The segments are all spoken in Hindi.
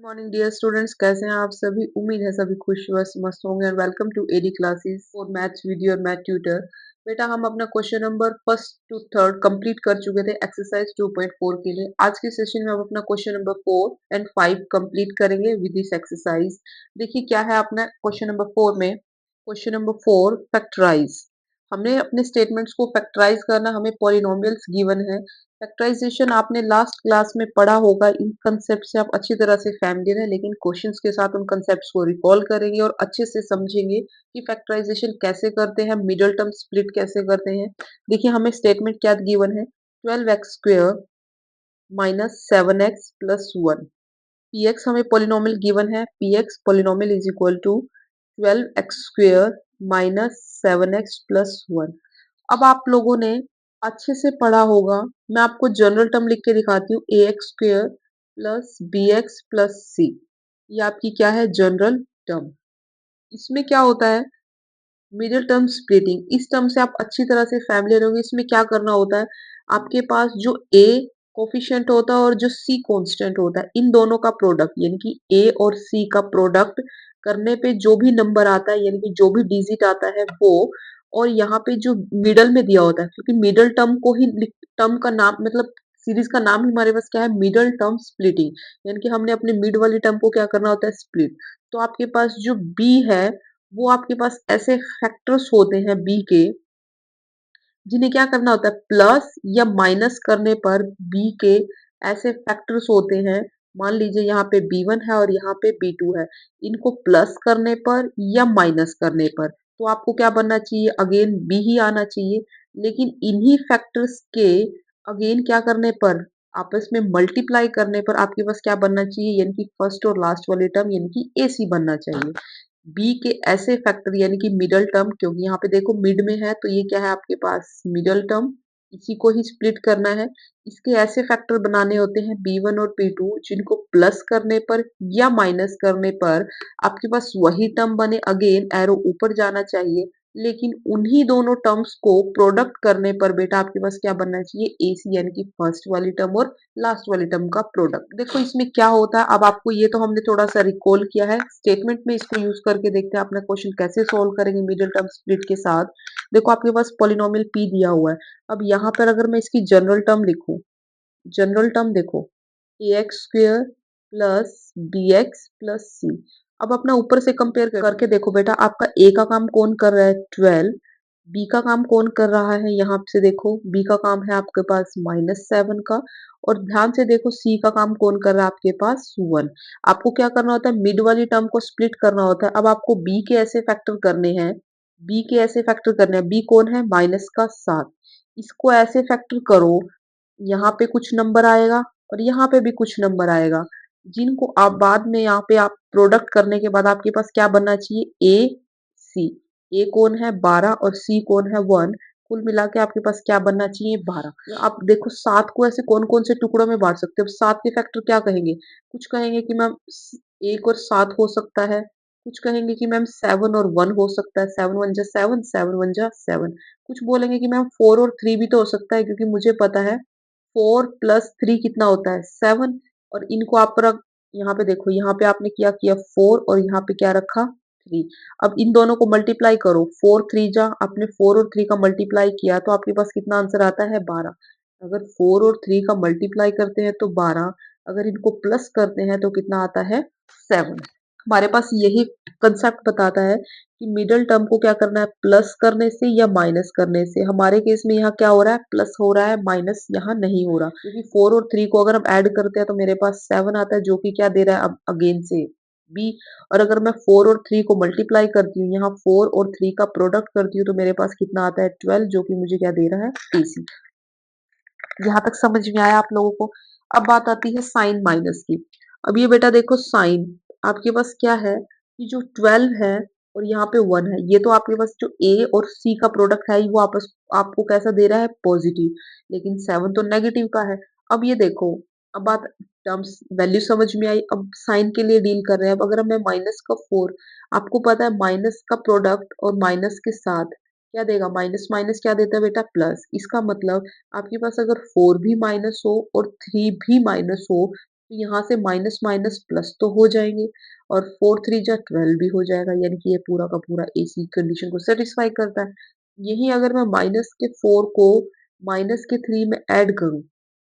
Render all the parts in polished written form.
मॉर्निंग डियर स्टूडेंट्स, कैसे हैं आप सभी। उम्मीद है सभी खुश व मस्त होंगे। और welcome to AD classes for maths video और मैथ ट्यूटर। बेटा हम अपना question number first to third complete कर चुके थे एक्सरसाइज 2.4 के लिए। आज के सेशन में हम अपना क्वेश्चन नंबर 4 एंड 5 कंप्लीट करेंगे विद दिस एक्सरसाइज। देखिए क्या है अपना क्वेश्चन नंबर 4 में। Question number 4, factorise. हमने अपने स्टेटमेंट्स को फैक्टराइज करना, हमें पॉलिनोमियल्स गिवन है। फैक्टराइजेशन आपने लास्ट क्लास में पढ़ा होगा, इन कंसेप्ट से आप अच्छी तरह से फैमिलियर है, लेकिन क्वेश्चंस के साथ उन कंसेप्ट्स को रिकॉल करेंगे और अच्छे से समझेंगे कि फैक्टराइजेशन कैसे करते हैं, मिडिल टर्म स्प्लिट कैसे करते हैं। देखिए हमें स्टेटमेंट क्या गिवन है, 12x square minus 7x plus 1। px हमें पोलिनोमियल गिवन है, px polynomial is equal to 12x square minus 7x plus 1। अब आप लोगों ने अच्छे से पढ़ा होगा, मैं आपको जनरल टर्म लिख के दिखाती हूँ, a x square plus b x plus c. ये आपकी क्या है, जनरल टर्म। इसमें क्या होता है, मिडिल टर्म स्प्लिटिंग। इस टर्म से आप अच्छी तरह से फैमिलियर होंगे। इसमें क्या करना होता है, आपके पास जो ए कोफिशिएंट होता है और जो सी कांस्टेंट होता है, इन दोनों का प्रोडक्ट यानी कि ए और सी का प्रोडक्ट करने पे जो भी नंबर आता है, यानी कि जो भी डिजिट आता है वो, और यहाँ पे जो मिडल में दिया होता है, क्योंकि मिडल टर्म को ही टर्म का नाम मतलब सीरीज का नाम ही हमारे पास क्या है, मिडल टर्म स्प्लिटिंग। यानी कि हमने अपने मिड वाली टर्म को क्या करना होता है, स्प्लिट। तो आपके पास जो बी है, वो आपके पास ऐसे फैक्टर्स होते हैं बी के, जिन्हें क्या करना होता है, प्लस या माइनस करने पर बी के ऐसे फैक्टर्स होते हैं। मान लीजिए यहाँ पे b1 है और यहाँ पे b2 है। इनको प्लस करने पर या माइनस करने पर तो आपको क्या बनना चाहिए, अगेन b ही आना चाहिए। लेकिन इन्हीं फैक्टर्स के अगेन क्या करने पर, आपस में मल्टीप्लाई करने पर आपके पास क्या बनना चाहिए, यानी कि फर्स्ट और लास्ट वाले टर्म यानी कि AC बनना चाहिए। बी के ऐसे फैक्टर यानी कि मिडल टर्म, क्योंकि यहाँ पे देखो मिड में है तो ये क्या है आपके पास मिडल टर्म, इसी को ही स्प्लिट करना है। इसके ऐसे फैक्टर बनाने होते हैं B1 और B2, जिनको प्लस करने पर या माइनस करने पर आपके पास वही टर्म बने, अगेन एरो ऊपर जाना चाहिए। लेकिन उन्हीं दोनों टर्म्स को प्रोडक्ट करने पर बेटा आपके पास क्या बनना चाहिए, AC यानी कि फर्स्ट वाली टर्म और लास्ट वाली टर्म का प्रोडक्ट। देखो इसमें क्या होता है, अब आपको ये तो हमने थोड़ा सा रिकॉल किया है, स्टेटमेंट में इसको यूज करके देखते हैं अपना क्वेश्चन कैसे सोल्व करेंगे मिडिल टर्म स्प्लिट के साथ। देखो आपके पास पॉलिनोमियल p दिया हुआ है। अब यहाँ पर अगर मैं इसकी जनरल टर्म लिखूं, जनरल टर्म देखो, a x square plus b x plus c. अब अपना ऊपर से कंपेयर करके देखो बेटा, आपका ए का काम कौन कर रहा है, 12। बी का काम कौन कर रहा है, यहाँ से देखो बी का काम है आपके पास -7 का। और ध्यान से देखो सी का काम कौन कर रहा है आपके पास 1। आपको क्या करना होता है, मिड वाली टर्म को स्प्लिट करना होता है। अब आपको बी के ऐसे फैक्टर करने हैं, बी के ऐसे फैक्टर करने हैं। बी कौन है, -7। इसको ऐसे फैक्टर करो, यहाँ पे कुछ नंबर आएगा और यहाँ पे भी कुछ नंबर आएगा, जिनको आप बाद में यहाँ पे आप प्रोडक्ट करने के बाद आपके पास क्या बनना चाहिए, ए सी। ए कौन है 12 और सी कौन है 1। कुल मिला के आपके पास क्या बनना चाहिए, 12। आप देखो 7 को ऐसे कौन कौन से टुकड़ों में बांट सकते हो, 7 के फैक्टर क्या कहेंगे, कुछ कहेंगे कि मैम 1 और 7 हो सकता है, कुछ कहेंगे कि मैम 7 और 1 हो सकता है, 7 1 जा 7, 7 1 जा 7। कुछ बोलेंगे कि मैम 4 और 3 भी तो हो सकता है, क्योंकि मुझे पता है 4 प्लस 3 कितना होता है, 7। और इनको आप यहाँ पे देखो, यहाँ पे आपने क्या किया 4 और यहाँ पे क्या रखा 3। अब इन दोनों को मल्टीप्लाई करो, 4 3 जा, आपने 4 और 3 का मल्टीप्लाई किया तो आपके पास कितना आंसर आता है, 12। अगर 4 और 3 का मल्टीप्लाई करते हैं तो 12, अगर इनको प्लस करते हैं तो कितना आता है, 7। हमारे पास यही कंसेप्ट बताता है कि मिडल टर्म को क्या करना है, प्लस करने से या माइनस करने से। हमारे केस में यहाँ क्या हो रहा है, प्लस हो रहा है, माइनस यहाँ नहीं हो रहा, क्योंकि 4 और 3 को अगर हम ऐड करते हैं तो मेरे पास 7 आता है, जो कि क्या दे रहा है अब अगेन से बी। और अगर मैं 4 और 3 को मल्टीप्लाई करती हूँ, यहाँ 4 और 3 का प्रोडक्ट करती हूँ तो मेरे पास कितना आता है, 12, जो कि मुझे क्या दे रहा है, AC। यहाँ तक समझ में आया आप लोगों को। अब बात आती है साइन माइनस की। अब ये बेटा देखो साइन, आपके पास क्या है कि जो 12 है और यहाँ पे 1 है, ये तो आपके पास जो ए और सी का प्रोडक्ट है वो आपस आपको कैसा दे रहा है, पॉजिटिव। लेकिन 7 तो नेगेटिव का है। अब ये देखो, अब बात टर्म्स वैल्यू समझ में आई। अब साइन के लिए डील कर रहे हैं। अब अगर मैं -4, आपको पता है माइनस का प्रोडक्ट और माइनस के साथ क्या देगा, माइनस माइनस क्या देता है बेटा, प्लस। इसका मतलब आपके पास अगर 4 भी माइनस हो और 3 भी माइनस हो तो यहाँ से माइनस माइनस प्लस तो हो जाएंगे और 4 3 जा 12 भी हो जाएगा, यानी कि ये पूरा का पूरा AC कंडीशन को सेटिस्फाई करता है। यही अगर मैं माइनस के 4 को माइनस के 3 में ऐड करूं,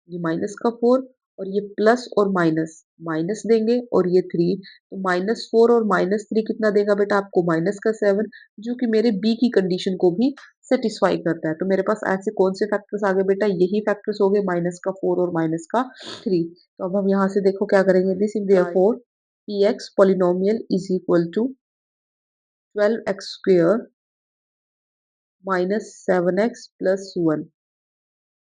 ये माइनस का 4 और ये प्लस और माइनस माइनस देंगे और ये 3, तो -4 और -3 कितना देगा बेटा आपको? माइनस का 7, जो कि मेरे बी की कंडीशन को भी सेटिस्फाई करता है। तो मेरे पास ऐसे कौन से फैक्टर्स आ गए बेटा? यही फैक्टर्स हो गए, माइनस का 4 और माइनस का 3। तो अब हम यहाँ से देखो क्या करेंगे, this is therefore P X polynomial is equal to 12x² minus 7x plus 1।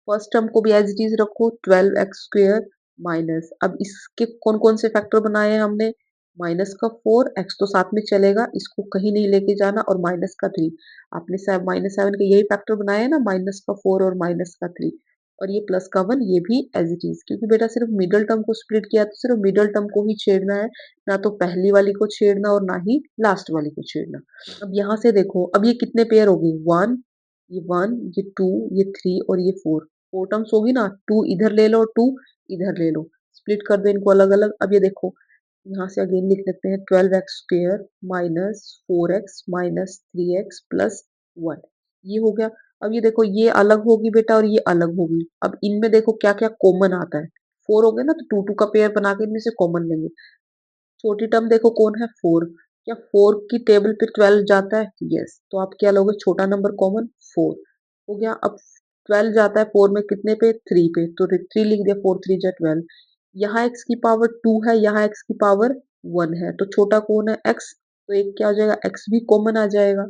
First term को भी एज इट इज रखो, 12x² माइनस, अब इसके कौन कौन से फैक्टर बनाए हैं हमने? माइनस का 4, x तो साथ में चलेगा, इसको कहीं नहीं लेके जाना, और माइनस का 3। आपने -7 के यही फैक्टर बनाए हैं ना, माइनस का 4 और माइनस का 3, और ये प्लस का 1, ये भी एज इट इज, क्योंकि बेटा सिर्फ मिडल टर्म को स्प्लिट किया तो सिर्फ मिडल टर्म को ही छेड़ना है, ना तो पहली वाली को छेड़ना और ना ही लास्ट वाली को छेड़ना। अब यहाँ से देखो, अब ये कितने पेयर हो गए? 1, ये 2, ये 3 और ये 4। 4 टर्म्स होगी ना, 2 इधर ले लो और 2 इधर ले लो, स्प्लिट कर दो इनको अलग अलग। अब ये देखो, यहाँ से अगेन लिख लेते हैं 12x² minus 4x minus 3x plus 1, ये हो गया। अब ये देखो, ये अलग होगी बेटा और ये अलग होगी। अब इनमें देखो क्या क्या कॉमन आता है, 4 हो गए ना, तो 2 2 का पेयर बना के इनमें से कॉमन लेंगे। छोटी टर्म देखो कौन है? 4। क्या 4 की टेबल पे 12 जाता है? यस। तो आप क्या लोगे? छोटा नंबर कॉमन, 4 हो गया। अब 12 जाता है 4 में कितने पे? 3 पे, तो 3 लिख दिया, 4 3 जा 12। यहाँ x की पावर 2 है, यहाँ x की पावर 1 है, तो छोटा कौन है? x। तो एक क्या हो जाएगा? x भी कॉमन आ जाएगा।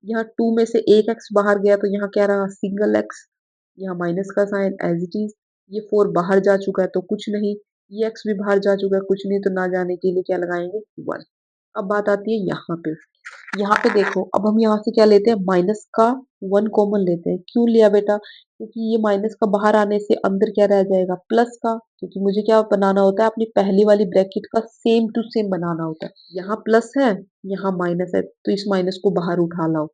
यहाँ 2 में से एक x बाहर गया, तो यहाँ क्या रहा? Single x। यहाँ माइनस का साइन एज इट इज। ये 4 बाहर जा चुका है तो कुछ नहीं, ये x भी बाहर जा चुका है, कुछ नहीं, तो ना जाने के लिए क्या लगाएंगे? 1। अब बात आती है यहाँ पे। यहाँ पे देखो, अब हम यहाँ से क्या लेते हैं? माइनस का 1 कॉमन लेते हैं। क्यों लिया बेटा? क्योंकि ये माइनस का बाहर आने से अंदर क्या रह जाएगा? प्लस का, क्योंकि मुझे क्या बनाना होता है? अपनी पहली वाली ब्रैकेट का सेम टू सेम बनाना होता है। यहाँ प्लस है, यहाँ माइनस है, तो इस माइनस को बाहर उठा लाओ।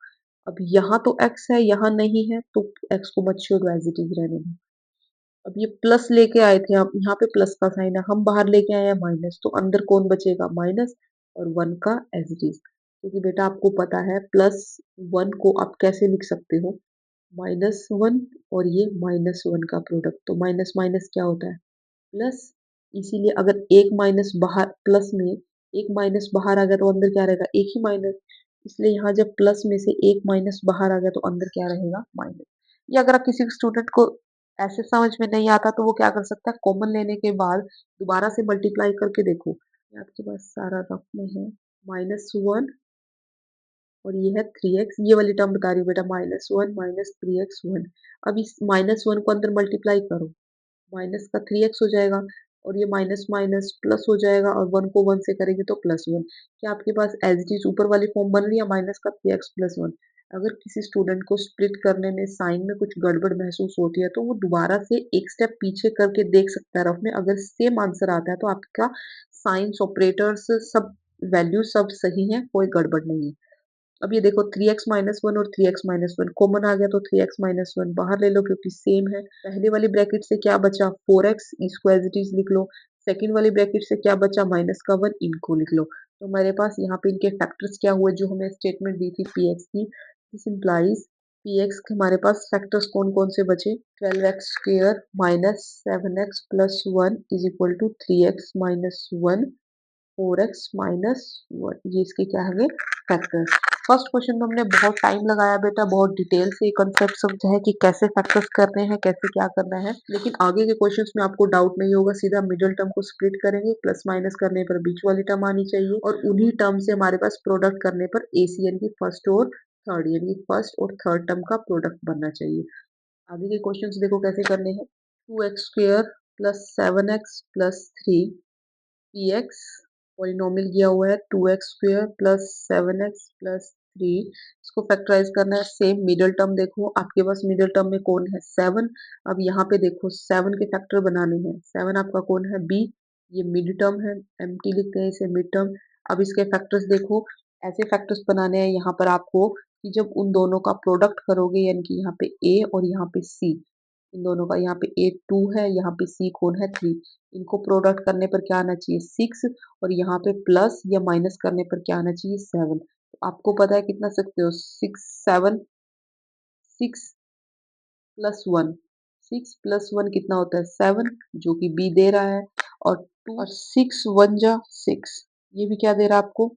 अब यहाँ तो x है, यहाँ नहीं है, तो x को मत छोड़ो, एज इट इज रहने दो। अब ये प्लस लेके आए थे आप, यहाँ पे प्लस का साइन है, हम बाहर लेके आए हैं माइनस, तो अंदर कौन बचेगा? माइनस और 1 का एज इट इज। क्योंकि बेटा आपको पता है प्लस 1 को आप कैसे लिख सकते हो? -1 और ये -1 का प्रोडक्ट, तो माइनस माइनस क्या होता है? प्लस। इसीलिए अगर एक माइनस बाहर, प्लस में एक माइनस बाहर आ गया तो अंदर क्या रहेगा? एक ही माइनस। इसलिए यहाँ जब प्लस में से एक माइनस बाहर आ गया तो अंदर क्या रहेगा? माइनस। या अगर आप किसी स्टूडेंट को ऐसे समझ में नहीं आता तो वो क्या कर सकता है? कॉमन लेने के बाद दोबारा से मल्टीप्लाई करके देखो, ये आपके पास सारा रफ में है, -1 और ये है 3x, ये वाली टर्म बता रही हूँ बेटा, -1 -3x 1। अब इस -1 को अंदर मल्टीप्लाई करो, माइनस का 3x हो जाएगा, और ये माइनस माइनस प्लस हो जाएगा, और 1 को 1 से करेंगे तो +1। क्या आपके पास एज इट इज ऊपर वाली फॉर्म बन रही है? माइनस का 3x प्लस 1। अगर किसी स्टूडेंट को स्प्लिट करने में साइन में कुछ गड़बड़ महसूस होती है तो वो दोबारा से एक स्टेप पीछे करके देख सकता है रफ में, अगर सेम आंसर आता है तो आपका साइंस ऑपरेटर्स सब वैल्यू सब सही है, कोई गड़बड़ नहीं है। अब ये देखो, 3x-1 और 3x-1 कॉमन आ गया, तो 3x-1 बाहर ले लो क्योंकि सेम है। पहले वाली ब्रैकेट से क्या बचा? 4x, इसको एज इट इज लिख लो। सेकंड वाली ब्रैकेट से क्या बचा? माइनस का 1, इनको लिख लो। तो हमारे पास यहाँ पे इनके फैक्टर्स क्या हुए जो हमें स्टेटमेंट दी थी px की? दिस इम्प्लाइज px के हमारे पास फैक्टर्स कौन कौन से बचे? 12x² minus 7x plus 1 is equal to 3x minus 1 4x minus 1, ये इसके क्या है? फैक्टर्स। फर्स्ट क्वेश्चन में हमने बहुत टाइम लगाया बेटा, बहुत डिटेल से कंसेप्ट समझा है कि कैसे फैक्टर्स करने हैं, कैसे क्या करना है। लेकिन आगे के क्वेश्चंस में आपको डाउट नहीं होगा, सीधा मिडिल टर्म को स्प्लिट करेंगे, प्लस माइनस करने पर बीच वाली टर्म आनी चाहिए, और उन्हीं टर्म से हमारे पास प्रोडक्ट करने पर एसीएन की फर्स्ट और थर्ड, यानी फर्स्ट और थर्ड टर्म का प्रोडक्ट बनना चाहिए। आगे के क्वेश्चंस देखो कैसे करने हैं। 2x² plus 7x plus 3 P X polynomial दिया हुआ है, 2x² प्लस 7x प्लस 3, इसको फैक्टराइज करना है। सेम मिडिल टर्म देखो, आपके पास मिडिल टर्म में कौन है? 7। अब यहाँ पे देखो 7 के फैक्टर बनाने हैं, 7 आपका कौन है? b, ये मिड टर्म है, एम्प्टी लिखते हैं इसे, मिड टर्म। अब इसके फैक्टर्स देखो, ऐसे फैक्टर्स बनाने हैं यहाँ पर आपको कि जब उन दोनों का प्रोडक्ट करोगे, यानी कि यहाँ पे a और यहाँ पे c, इन दोनों का, यहाँ पे ए 2 है, यहाँ पे सी कौन है 3। इनको प्रोडक्ट करने पर क्या आना चाहिए 6, और यहाँ पे प्लस या माइनस करने पर क्या आना चाहिए 7। तो आपको पता है कितना सकते हो 6 7 6 प्लस 1, 6 प्लस 1 कितना होता है 7, जो कि बी दे रहा है। और 2 और 6 1 जा 6, ये भी क्या दे रहा है आपको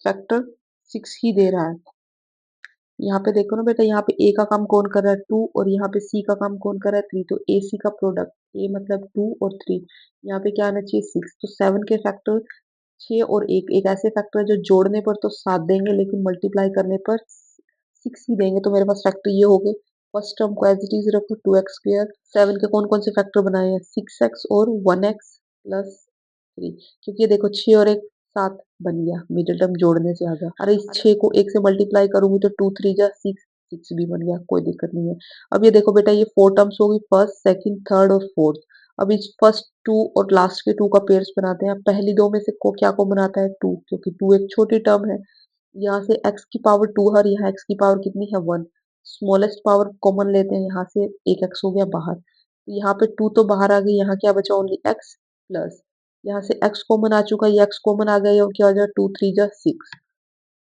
फैक्टर 6 ही दे रहा है। यहाँ पे देखो ना बेटा, यहाँ पे ए का काम कौन कर रहा है 2, और यहाँ पे सी का काम कौन कर रहा है 3। तो ए सी का प्रोडक्ट, ए मतलब 2 और 3, यहाँ पे क्या आना चाहिए 6। तो 7 के फैक्टर 6 और एक ऐसे फैक्टर है जो जोड़ने पर तो 7 देंगे लेकिन मल्टीप्लाई करने पर 6 ही देंगे। तो मेरे पास फैक्टर ये हो गए। फर्स्ट टर्म को एज इट इज रखो 2x स्क्वायर। 7 के कौन कौन से फैक्टर बनाए हैं 6x और 1x प्लस 3, क्योंकि ये देखो 6 और 1 7 बन गया, मिडिल टर्म जोड़ने से आ गया। अरे इस 6 को 1 से मल्टीप्लाई करूंगी तो 2 3 जा 6, 6 भी बन गया, कोई दिक्कत नहीं है। अब ये देखो बेटा, ये 4 टर्म्स होगी, फर्स्ट सेकंड थर्ड और फोर्थ। अब इस फर्स्ट 2 और लास्ट के 2 का पेयर्स बनाते हैं। पहली दो में से को क्या को बनाता है 2, क्योंकि 2 एक छोटी टर्म है। यहाँ से x की पावर 2 है और यहाँ x की पावर कितनी है 1। स्मॉलेस्ट पावर कॉमन लेते हैं, यहाँ से एक x हो गया बाहर। तो यहाँ पे 2 तो बाहर आ गई, यहाँ क्या बचा ओनली x प्लस, यहाँ से x कॉमन आ चुका, ये x कॉमन आ गया, और क्या हो जाए 2 3 जा 6।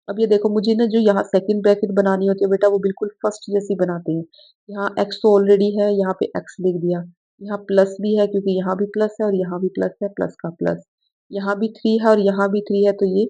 अब ये देखो, मुझे ना जो यहाँ सेकंड ब्रैकेट बनानी होती है बेटा, वो बिल्कुल फर्स्ट जैसी बनाते हैं। यहाँ x तो ऑलरेडी है, यहाँ पे x लिख दिया। यहाँ प्लस भी है क्योंकि यहाँ भी प्लस है और यहाँ भी प्लस है, प्लस का प्लस। यहाँ भी 3 है और यहाँ भी 3 है, तो ये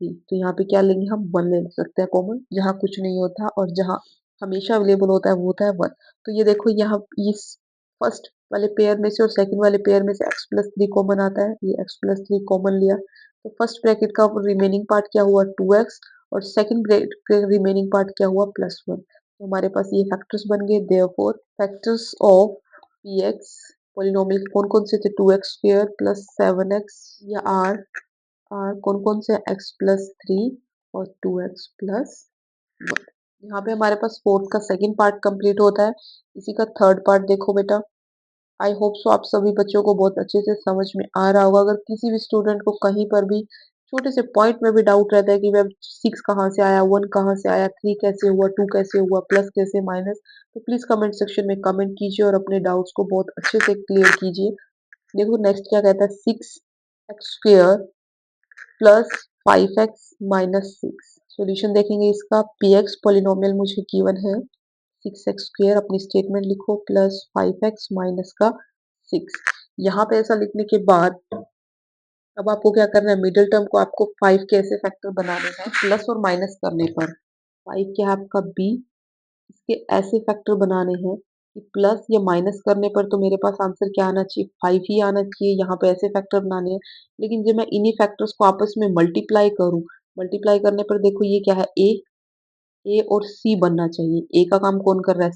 3। तो यहाँ पे क्या लेंगे हम 1 ले सकते हैं कॉमन, जहाँ कुछ नहीं होता और जहाँ हमेशा अवेलेबल होता है वो होता है 1। तो ये देखो, यहाँ इस फर्स्ट वाले पेयर में से और सेकंड वाले पेयर में से x प्लस 3 कॉमन आता है, ये x प्लस 3 कॉमन लिया। तो फर्स्ट ब्रैकेट का रिमेनिंग पार्ट क्या हुआ 2x, और सेकंड ब्रैकेट का रिमेनिंग पार्ट क्या हुआ +1। तो हमारे पास ये फैक्टर्स बन गए। Therefore factors of px polynomial कौन कौन से थे 2x स्क्वायर प्लस 7x, या r कौन कौन से x प्लस 3 और 2x प्लस 1। यहाँ पे हमारे पास फोर्थ का सेकंड पार्ट कंप्लीट होता है। इसी का थर्ड पार्ट देखो बेटा। आई होप सो आप सभी बच्चों को बहुत अच्छे से समझ में आ रहा होगा। अगर किसी भी स्टूडेंट को कहीं पर भी छोटे से पॉइंट में भी डाउट रहता है कि वह 6 कहाँ से आया, 1 कहाँ से आया, 3 कैसे हुआ, 2 कैसे हुआ, प्लस कैसे माइनस, तो प्लीज कमेंट सेक्शन में कमेंट कीजिए और अपने डाउट्स को बहुत अच्छे से क्लियर कीजिए। देखो नेक्स्ट क्या कहता है 6x square plus 5x minus 6। Solution देखेंगे इसका। px पॉलिनोमियल मुझे गिवन है 6x स्क्वेयर, अपनी स्टेटमेंट लिखो, प्लस 5x माइनस का 6। यहाँ पे ऐसा लिखने के बाद अब आपको क्या करना है, मिडिल टर्म को आपको 5 के ऐसे फैक्टर बनाने हैं प्लस और माइनस करने पर। 5 क्या है आपका b, इसके ऐसे फैक्टर बनाने हैं कि प्लस या माइनस करने पर तो मेरे पास आंसर क्या आना चाहिए 5 ही आना चाहिए। यहाँ पे ऐसे फैक्टर बनाने हैं, लेकिन जब मैं इन्हीं फैक्टर्स को आपस में मल्टीप्लाई करूँ, मल्टीप्लाई करने पर देखो ये क्या है ए और सी बनना चाहिए। ए का काम कौन कर रहा है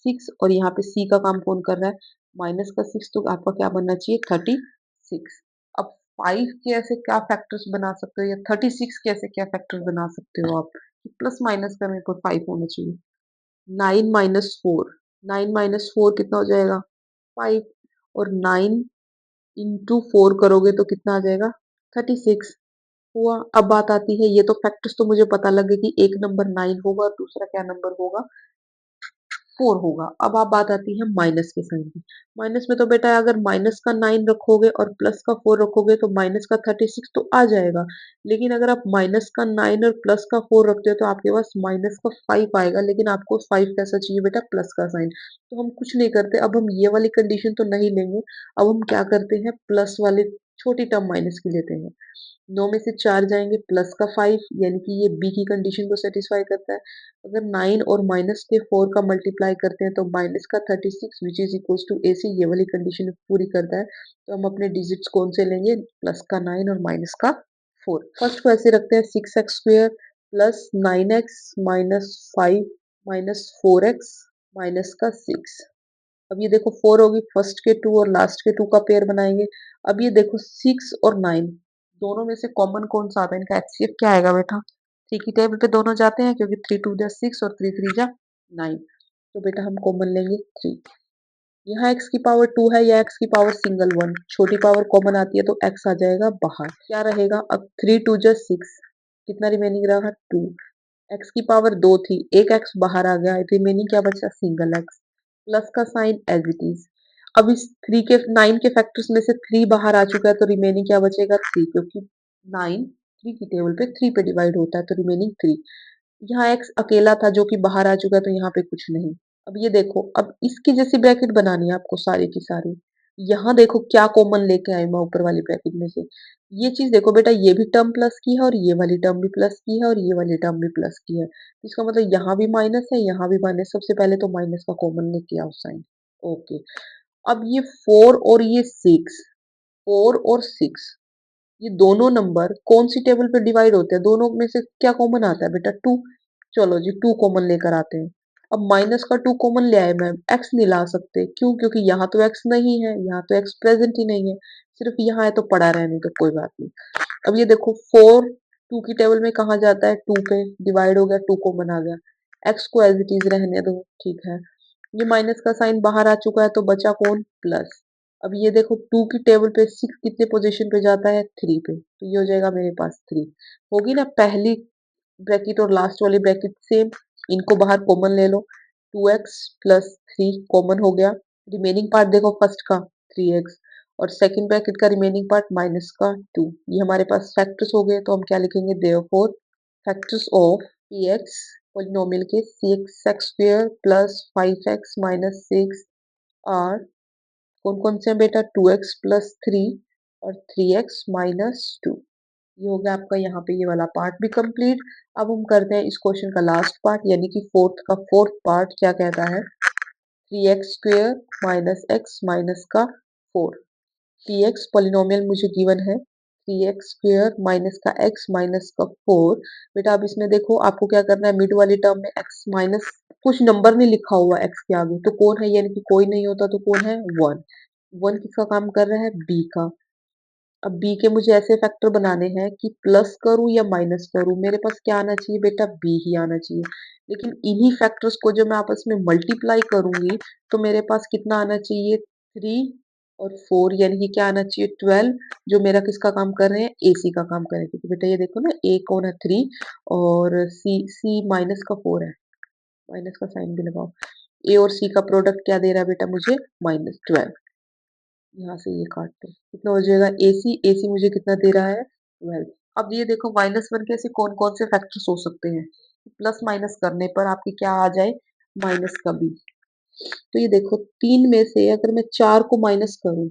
6, और यहाँ पे सी का काम कौन कर रहा है माइनस का 6, तो आपका क्या बनना चाहिए 36। अब 5 के ऐसे क्या फैक्टर्स बना सकते हो, या 36 के ऐसे क्या फैक्टर्स बना सकते हो आप, प्लस माइनस करने पर 5 होना चाहिए। 9 माइनस 4, 9 माइनस 4 कितना हो जाएगा 5, और 9 इंटू 4 करोगे तो कितना आ जाएगा 36 हुआ। अब बात आती है, ये तो फैक्टर्स तो मुझे पता लग गया कि एक नंबर 9 होगा और दूसरा क्या नंबर होगा 4 होगा। अब आप बात आती है माइनस के साइन की। माइनस में तो बेटा अगर माइनस का 9 रखोगे और प्लस का 4 रखोगे तो माइनस का 36 तो आ जाएगा। लेकिन अगर आप माइनस का 9 और प्लस का 4 रखते हो तो आपके पास माइनस का 5 आएगा, लेकिन आपको 5 कैसा चाहिए बेटा प्लस का साइन। तो हम कुछ नहीं करते, अब हम ये वाली कंडीशन तो नहीं लेंगे। अब हम क्या करते हैं, प्लस वाले छोटी टर्म माइनस की लेते हैं। 9 में से 4 जाएंगे, प्लस का 5, यानी कि ये बी की कंडीशन को सेटिस्फाई करता है। अगर 9 और माइनस के 4 का मल्टीप्लाई करते हैं तो माइनस का 36 विच इज इक्वल्स टू ए सी, ये वाली कंडीशन पूरी करता है। तो हम अपने डिजिट्स कौन से लेंगे, प्लस का 9 और माइनस का 4। फर्स्ट को ऐसे रखते हैं 6x square plus 9x minus 5 minus 4x minus का 6। अब ये देखो 4 होगी, फर्स्ट के 2 और लास्ट के 2 का पेयर बनाएंगे। अब ये देखो 6 और 9 दोनों में से कॉमन कौन सा आता है, इनका एचसीएफ क्या आएगा बेटा 3 की टेबल पे दोनों जाते हैं, क्योंकि 3 2 जा 6 और 3 3 जा 9। तो बेटा हम कॉमन लेंगे 3। यहाँ x की पावर 2 है या x की पावर सिंगल 1, छोटी पावर कॉमन आती है तो x आ जाएगा बाहर, क्या रहेगा अब 3 2 जा 6, कितना रिमेनिंग रहा 2। x की पावर 2 थी, एक x बाहर आ गया, रिमेनिंग क्या बचा सिंगल x। प्लस का साइन एज इट इज। अब इस 3 के 9 के फैक्टर्स में से 3 बाहर आ चुका है तो रिमेनिंग क्या बचेगा 3, क्योंकि 9 3 की टेबल पे 3 पे डिवाइड होता है तो रिमेनिंग 3। यहाँ x अकेला था जो कि बाहर आ चुका है तो यहाँ पे कुछ नहीं। अब ये देखो, अब इसकी जैसी ब्रैकेट बनानी है आपको सारी की सारी। यहाँ देखो क्या कॉमन लेके आई मैं ऊपर वाली ब्रैकेट में से। ये चीज देखो बेटा, ये भी टर्म प्लस की है और ये वाली टर्म भी प्लस की है और ये वाली टर्म भी प्लस की है। इसका मतलब यहाँ भी माइनस है, यहाँ भी माइनस। सबसे पहले तो माइनस का कॉमन लेके आओ साइन। ओके। अब ये 4 और ये 6, 4 और 6, ये दोनों नंबर कौन सी टेबल पे डिवाइड होते हैं? दोनों में से क्या कॉमन आता है बेटा? 2। चलो जी 2 कॉमन लेकर आते हैं। अब माइनस का 2 कॉमन ले आए मैम, एक्स नहीं ला सकते। क्यों? क्योंकि यहाँ तो एक्स नहीं है, यहाँ तो एक्स प्रेजेंट ही नहीं है। सिर्फ यहाँ है तो पड़ा रहने तो कोई बात नहीं। अब ये देखो 4 2 की टेबल में कहाँ जाता है? 2 पे डिवाइड हो गया, 2 कॉमन आ गया। एक्स को एज इट इज रहने दो, ठीक है। ये माइनस का साइन बाहर आ चुका है तो बचा कौन? प्लस। अब ये देखो 2 की टेबल पे 6 कितने पोजीशन पे जाता है? 3 पे, तो ये हो जाएगा मेरे पास 3। होगी ना पहली ब्रैकेट और लास्ट वाली ब्रैकेट सेम। इनको बाहर कॉमन ले लो, 2x प्लस 3 कॉमन हो गया। रिमेनिंग पार्ट देखो फर्स्ट का 3x और सेकंड ब्रैकेट का रिमेनिंग पार्ट माइनस का 2। ये हमारे पास फैक्टर्स हो गए तो हम क्या लिखेंगे? Therefore factors of px polynomial के 6x square plus 5x minus 6 are कौन कौन से हैं बेटा? 2x प्लस 3 और 3x माइनस 2। ये हो गया आपका यहाँ पे ये वाला पार्ट भी कंप्लीट। अब हम करते हैं इस क्वेश्चन का लास्ट पार्ट, यानी कि फोर्थ का फोर्थ पार्ट क्या कहता है? 3x square minus x minus का 4। px पॉलिनोमियल मुझे गिवन है 3x स्क्वायर माइनस का x माइनस का 4। बेटा अब इसमें देखो आपको क्या करना है, मिड वाली टर्म में x माइनस कुछ नंबर नहीं लिखा हुआ x के आगे तो कौन है, यानी कि कोई नहीं होता तो कौन है? 1। 1 किसका काम कर रहा है? b का। अब b के मुझे ऐसे फैक्टर बनाने हैं कि प्लस करूं या माइनस करूं, मेरे पास क्या आना चाहिए बेटा? b ही आना चाहिए। लेकिन इन्हीं फैक्टर्स को जब मैं आपस में मल्टीप्लाई करूंगी तो मेरे पास कितना आना चाहिए? 3 और 4, यानी कि क्या आना चाहिए? 12, जो मेरा किसका काम कर रहे हैं? ac का काम कर रहे हैं। क्योंकि बेटा ये देखो ना, a कौन है? 3 और c माइनस का 4 है। माइनस का साइन भी लगाओ। a और c का प्रोडक्ट क्या दे रहा है बेटा मुझे? -12। यहाँ से ये काट दो, कितना हो जाएगा? AC मुझे कितना दे रहा है? 12। अब ये देखो -1 के ऐसे कौन कौन से फैक्टर्स हो सकते हैं? प्लस माइनस करने पर आपकी क्या आ जाए? माइनस का भी। तो ये देखो 3 में से अगर मैं 4 को माइनस करूं,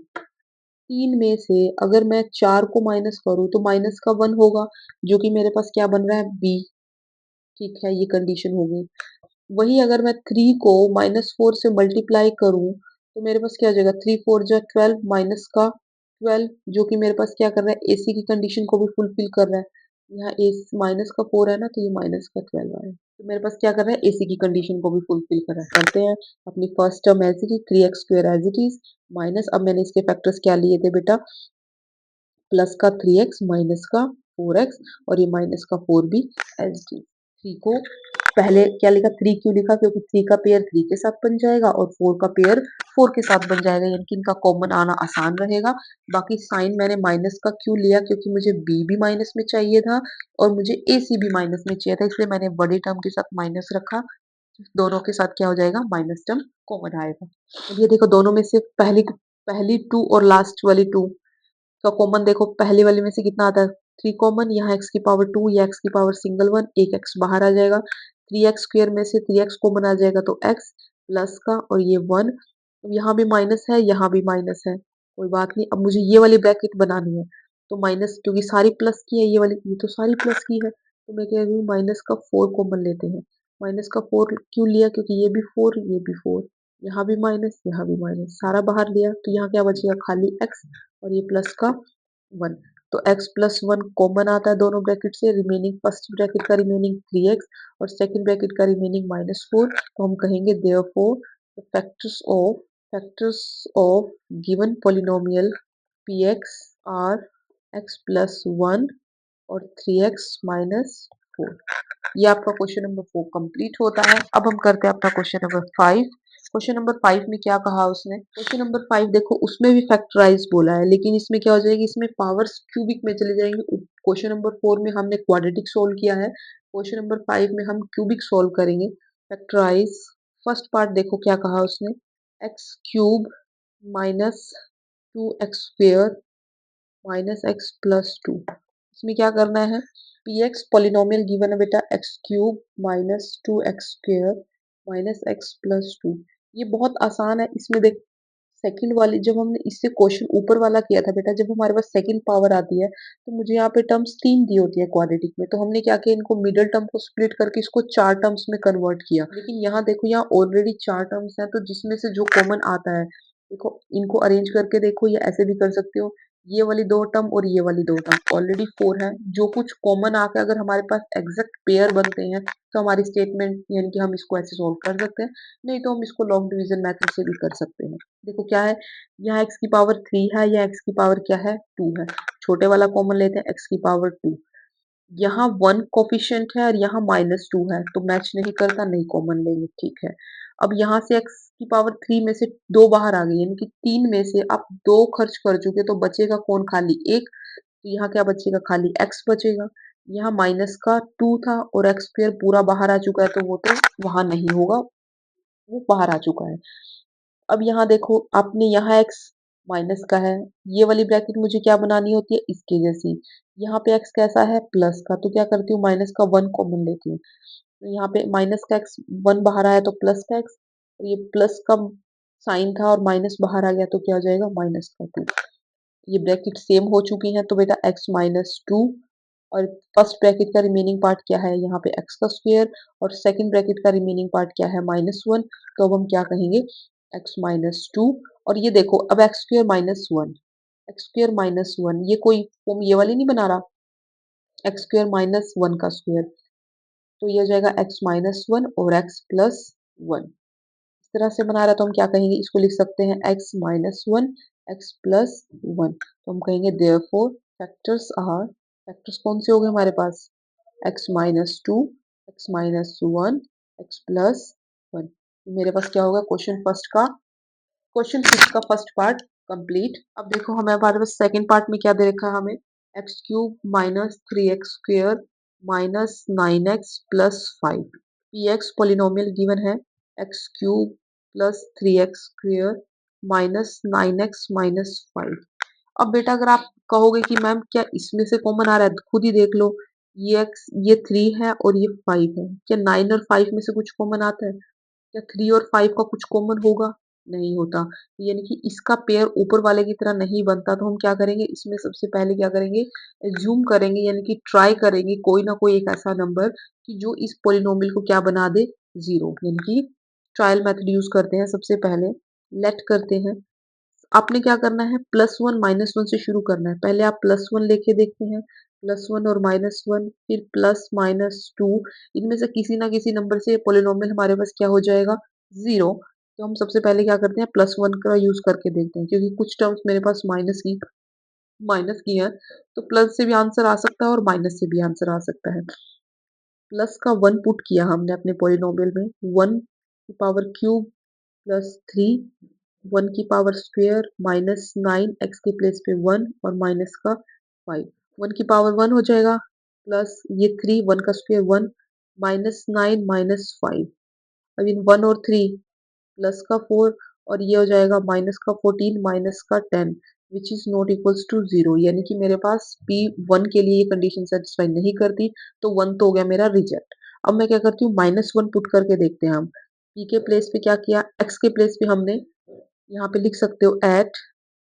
3 में से अगर मैं 4 को माइनस करूं तो माइनस का 1 होगा, जो कि मेरे पास क्या बन रहा है? b। ठीक है, ये कंडीशन हो गई। वही अगर मैं 3 को -4 से मल्टीप्लाई करूं तो मेरे पास क्या हो जाएगा? 3 4 जा 12 माइनस का 12, जो कि मेरे पास क्या कर रहा है? AC की कंडीशन को भी फुलफिल कर रहा है। यहाँ एस माइनस का 4 है ना, तो ये माइनस का 12 आया। तो मेरे पास क्या कर रहा है? AC की कंडीशन को भी फुलफिल कर रहा है। करते हैं अपनी first term as it is, 3x square as it is minus, अब मैंने इसके फैक्टर्स क्या लिए थे बेटा? प्लस का 3x माइनस का 4x और ये माइनस का 4 भी एज डी। 3 को पहले क्या लिखा? 3 क्यों लिखा? क्योंकि 3 का पेयर 3 के साथ बन जाएगा और 4 का पेयर 4 के साथ बन जाएगा, यानी कि इनका कॉमन आना आसान रहेगा। बाकी साइन मैंने माइनस का क्यों लिया? क्योंकि मुझे b भी माइनस में चाहिए था और मुझे ac भी माइनस में चाहिए था, इसलिए मैंने बड़ी टर्म के साथ माइनस रखा। दोनों के साथ क्या हो जाएगा? माइनस टर्म कॉमन आएगा। अब ये देखो दोनों में से पहली पहली 2 और लास्ट वाली 2 तो कॉमन देखो, पहले वाले में से कितना आता है? 3 कॉमन, यहाँ x की पावर 2 या x की पावर सिंगल 1, एक x बाहर आ जाएगा। 3x स्क्वायर में से 3x कॉमन आ जाएगा तो x प्लस का और ये 1। अब यहाँ भी माइनस है, यहाँ भी माइनस है, कोई बात नहीं। अब मुझे ये वाली ब्रैकेट बनानी है तो माइनस, क्योंकि सारी प्लस की है ये वाली, ये तो सारी प्लस की है तो मैं कह रही हूँ माइनस का 4 कॉमन लेते हैं। माइनस का 4 क्यों लिया? क्योंकि ये भी 4 ये भी 4, यहाँ भी माइनस यहाँ भी माइनस, सारा बाहर लिया तो यहाँ क्या बचेगा? खाली x और ये प्लस का 1। तो x प्लस 1 कॉमन आता है दोनों ब्रैकेट से। रिमेनिंग फर्स्ट ब्रैकेट का रिमेनिंग 3x और सेकंड ब्रैकेट का रिमेनिंग -4। तो हम कहेंगे therefore factors of given polynomial px are x plus 1 और 3x माइनस 4। ये आपका क्वेश्चन नंबर 4 कंप्लीट होता है। अब हम करते हैं अपना क्वेश्चन नंबर 5। क्वेश्चन नंबर 5 में क्या कहा उसने? क्वेश्चन नंबर 5 देखो, उसमें भी फैक्टराइज बोला है, लेकिन इसमें क्या हो जाएगी? इसमें पावर्स क्यूबिक में चले जाएंगे। क्वेश्चन नंबर 4 में हमने क्वाड्रेटिक सोल्व किया है, क्वेश्चन नंबर 5 में हम क्यूबिक सोल्व करेंगे। फैक्टराइज फर्स्ट पार्ट देखो क्या कहा उसने? X cube minus 2x² minus x plus 2। इसमें क्या करना है, पी एक्स पॉलिनोमियल गिवन है बेटा x cube minus 2x² minus x plus 2। ये बहुत आसान है। इसमें देख, सेकंड वाली जब हमने इससे क्वेश्चन ऊपर वाला किया था बेटा, जब हमारे पास सेकंड पावर आती है तो मुझे यहाँ पे टर्म्स 3 दी होती है क्वाड्रेटिक में, तो हमने क्या किया, इनको मिडिल टर्म को स्प्लिट करके इसको 4 टर्म्स में कन्वर्ट किया। लेकिन यहाँ देखो, यहाँ ऑलरेडी 4 टर्म्स हैं, तो जिसमें से जो कॉमन आता है, देखो इनको अरेंज करके देखो, ये ऐसे भी कर सकते हो, ये वाली 2 टर्म और ये वाली 2 टर्म ऑलरेडी 4 है। जो कुछ कॉमन आके अगर हमारे पास एग्जैक्ट पेयर बनते हैं तो हमारी स्टेटमेंट यानी कि हम इसको ऐसे सोल्व कर सकते हैं, नहीं तो हम इसको लॉग डिवीजन मेथड से भी कर सकते हैं। देखो क्या है, यहाँ x की पावर 3 है, या x की पावर क्या है 2 है। छोटे वाला कॉमन लेते हैं, x की पावर 2। यहाँ 1 कोफिशिएंट है और यहाँ -2 है, तो मैच नहीं करता, नहीं कॉमन लेंगे, ठीक है। अब यहाँ से x की पावर 3 में से 2 बाहर आ गई, यानी कि 3 में से आप 2 खर्च कर चुके, तो बचेगा कौन, खाली 1। तो यहाँ क्या बचेगा, खाली x बचेगा। यहाँ माइनस का 2 था और x स्क्वायर पूरा बाहर आ चुका है, तो वो तो वहां नहीं होगा, वो बाहर आ चुका है। अब यहाँ देखो, आपने यहाँ x माइनस का है, ये वाली ब्रैकेट मुझे क्या बनानी होती है, इसके जैसी। यहाँ पे x कैसा है, प्लस का, तो क्या करती हूँ, माइनस का 1 कॉमन लेती हूँ। तो यहाँ पे माइनस का x 1 बाहर आया तो प्लस का x, और ये प्लस का साइन था और माइनस बाहर आ गया तो क्या हो जाएगा, माइनस का 2। ये ब्रैकेट सेम हो चुकी हैं, तो बेटा x-2, और फर्स्ट ब्रैकेट का रिमेनिंग पार्ट क्या है, यहाँ पे x का स्क्वायर, और सेकंड ब्रैकेट का रिमेनिंग पार्ट क्या है, -1। तो अब हम क्या कहेंगे, x-2। और ये देखो, अब x square minus 1, x square minus 1, ये कोई फॉर्म ये वाली नहीं बना रहा, x स्क्वायर माइनस 1 का स्क्वायर, तो ये हो जाएगा x-1 और x प्लस 1। इस तरह से बना रहा है, तो हम क्या कहेंगे, इसको लिख सकते हैं x-1 x प्लस 1। तो हम कहेंगे देयरफॉर फैक्टर्स आर, फैक्टर्स कौन से हो गए हमारे पास, x-2 x-1 x प्लस 1। मेरे पास क्या होगा, क्वेश्चन 6 का फर्स्ट पार्ट कंप्लीट। अब देखो हमें हमारे पास सेकंड पार्ट में क्या दे रखा है, हमें x cube minus 3x² minus 9x plus 5। P x polynomial given है x cube plus 3x² minus 9x minus 5। अब बेटा अगर आप कहोगे कि मैम क्या इसमें से कॉमन आ रहा है, खुद ही देख लो, ये x ये 3 है और ये 5 है, क्या 9 और 5 में से कुछ कॉमन आता है, क्या 3 और 5 का कुछ कॉमन होगा, नहीं होता। यानी कि इसका पेयर ऊपर वाले की तरह नहीं बनता, तो हम क्या करेंगे, इसमें सबसे पहले क्या करेंगे, एज्यूम करेंगे, यानी कि ट्राई करेंगे कोई ना कोई एक ऐसा नंबर कि जो इस पोलिनोमियल को क्या बना दे, जीरो। यानी कि ट्रायल मेथड यूज करते हैं, सबसे पहले लेट करते हैं। आपने क्या करना है, +1 -1 से शुरू करना है। पहले आप +1 लेके देखते हैं, +1 और -1, फिर प्लस माइनस 2। इनमें से किसी ना किसी नंबर से पोलिनोमियल हमारे पास क्या हो जाएगा, 0। तो हम सबसे पहले क्या करते हैं, +1 का यूज करके देखते हैं, क्योंकि कुछ टर्म्स मेरे पास माइनस की है, तो प्लस से भी आंसर आ सकता है और माइनस से भी आंसर आ सकता है। प्लस का 1 पुट किया हमने अपने पोलिनोमियल में, 1 की पावर क्यूब प्लस 3, 1 की पावर स्क्वायर माइनस 9, एक्स के प्लेस पे 1 और माइनस का 5। 1 की पावर 1 हो जाएगा, प्लस ये 3, 1 का स्क्वायर 1, माइनस 9 माइनस 5। अब इन 1 और 3, प्लस का 4, और ये हो जाएगा माइनस का 14 माइनस का 10, which is not equals to 0। यानी कि मेरे पास P1 के लिए ये कंडीशन सेटिस्फाई नहीं करती, तो 1 तो हो गया मेरा रिजेक्ट। अब मैं क्या करती हूँ, -1 पुट करके देखते हैं हम। P के प्लेस पे क्या किया, x के प्लेस पे हमने यहाँ पे लिख सकते हो एट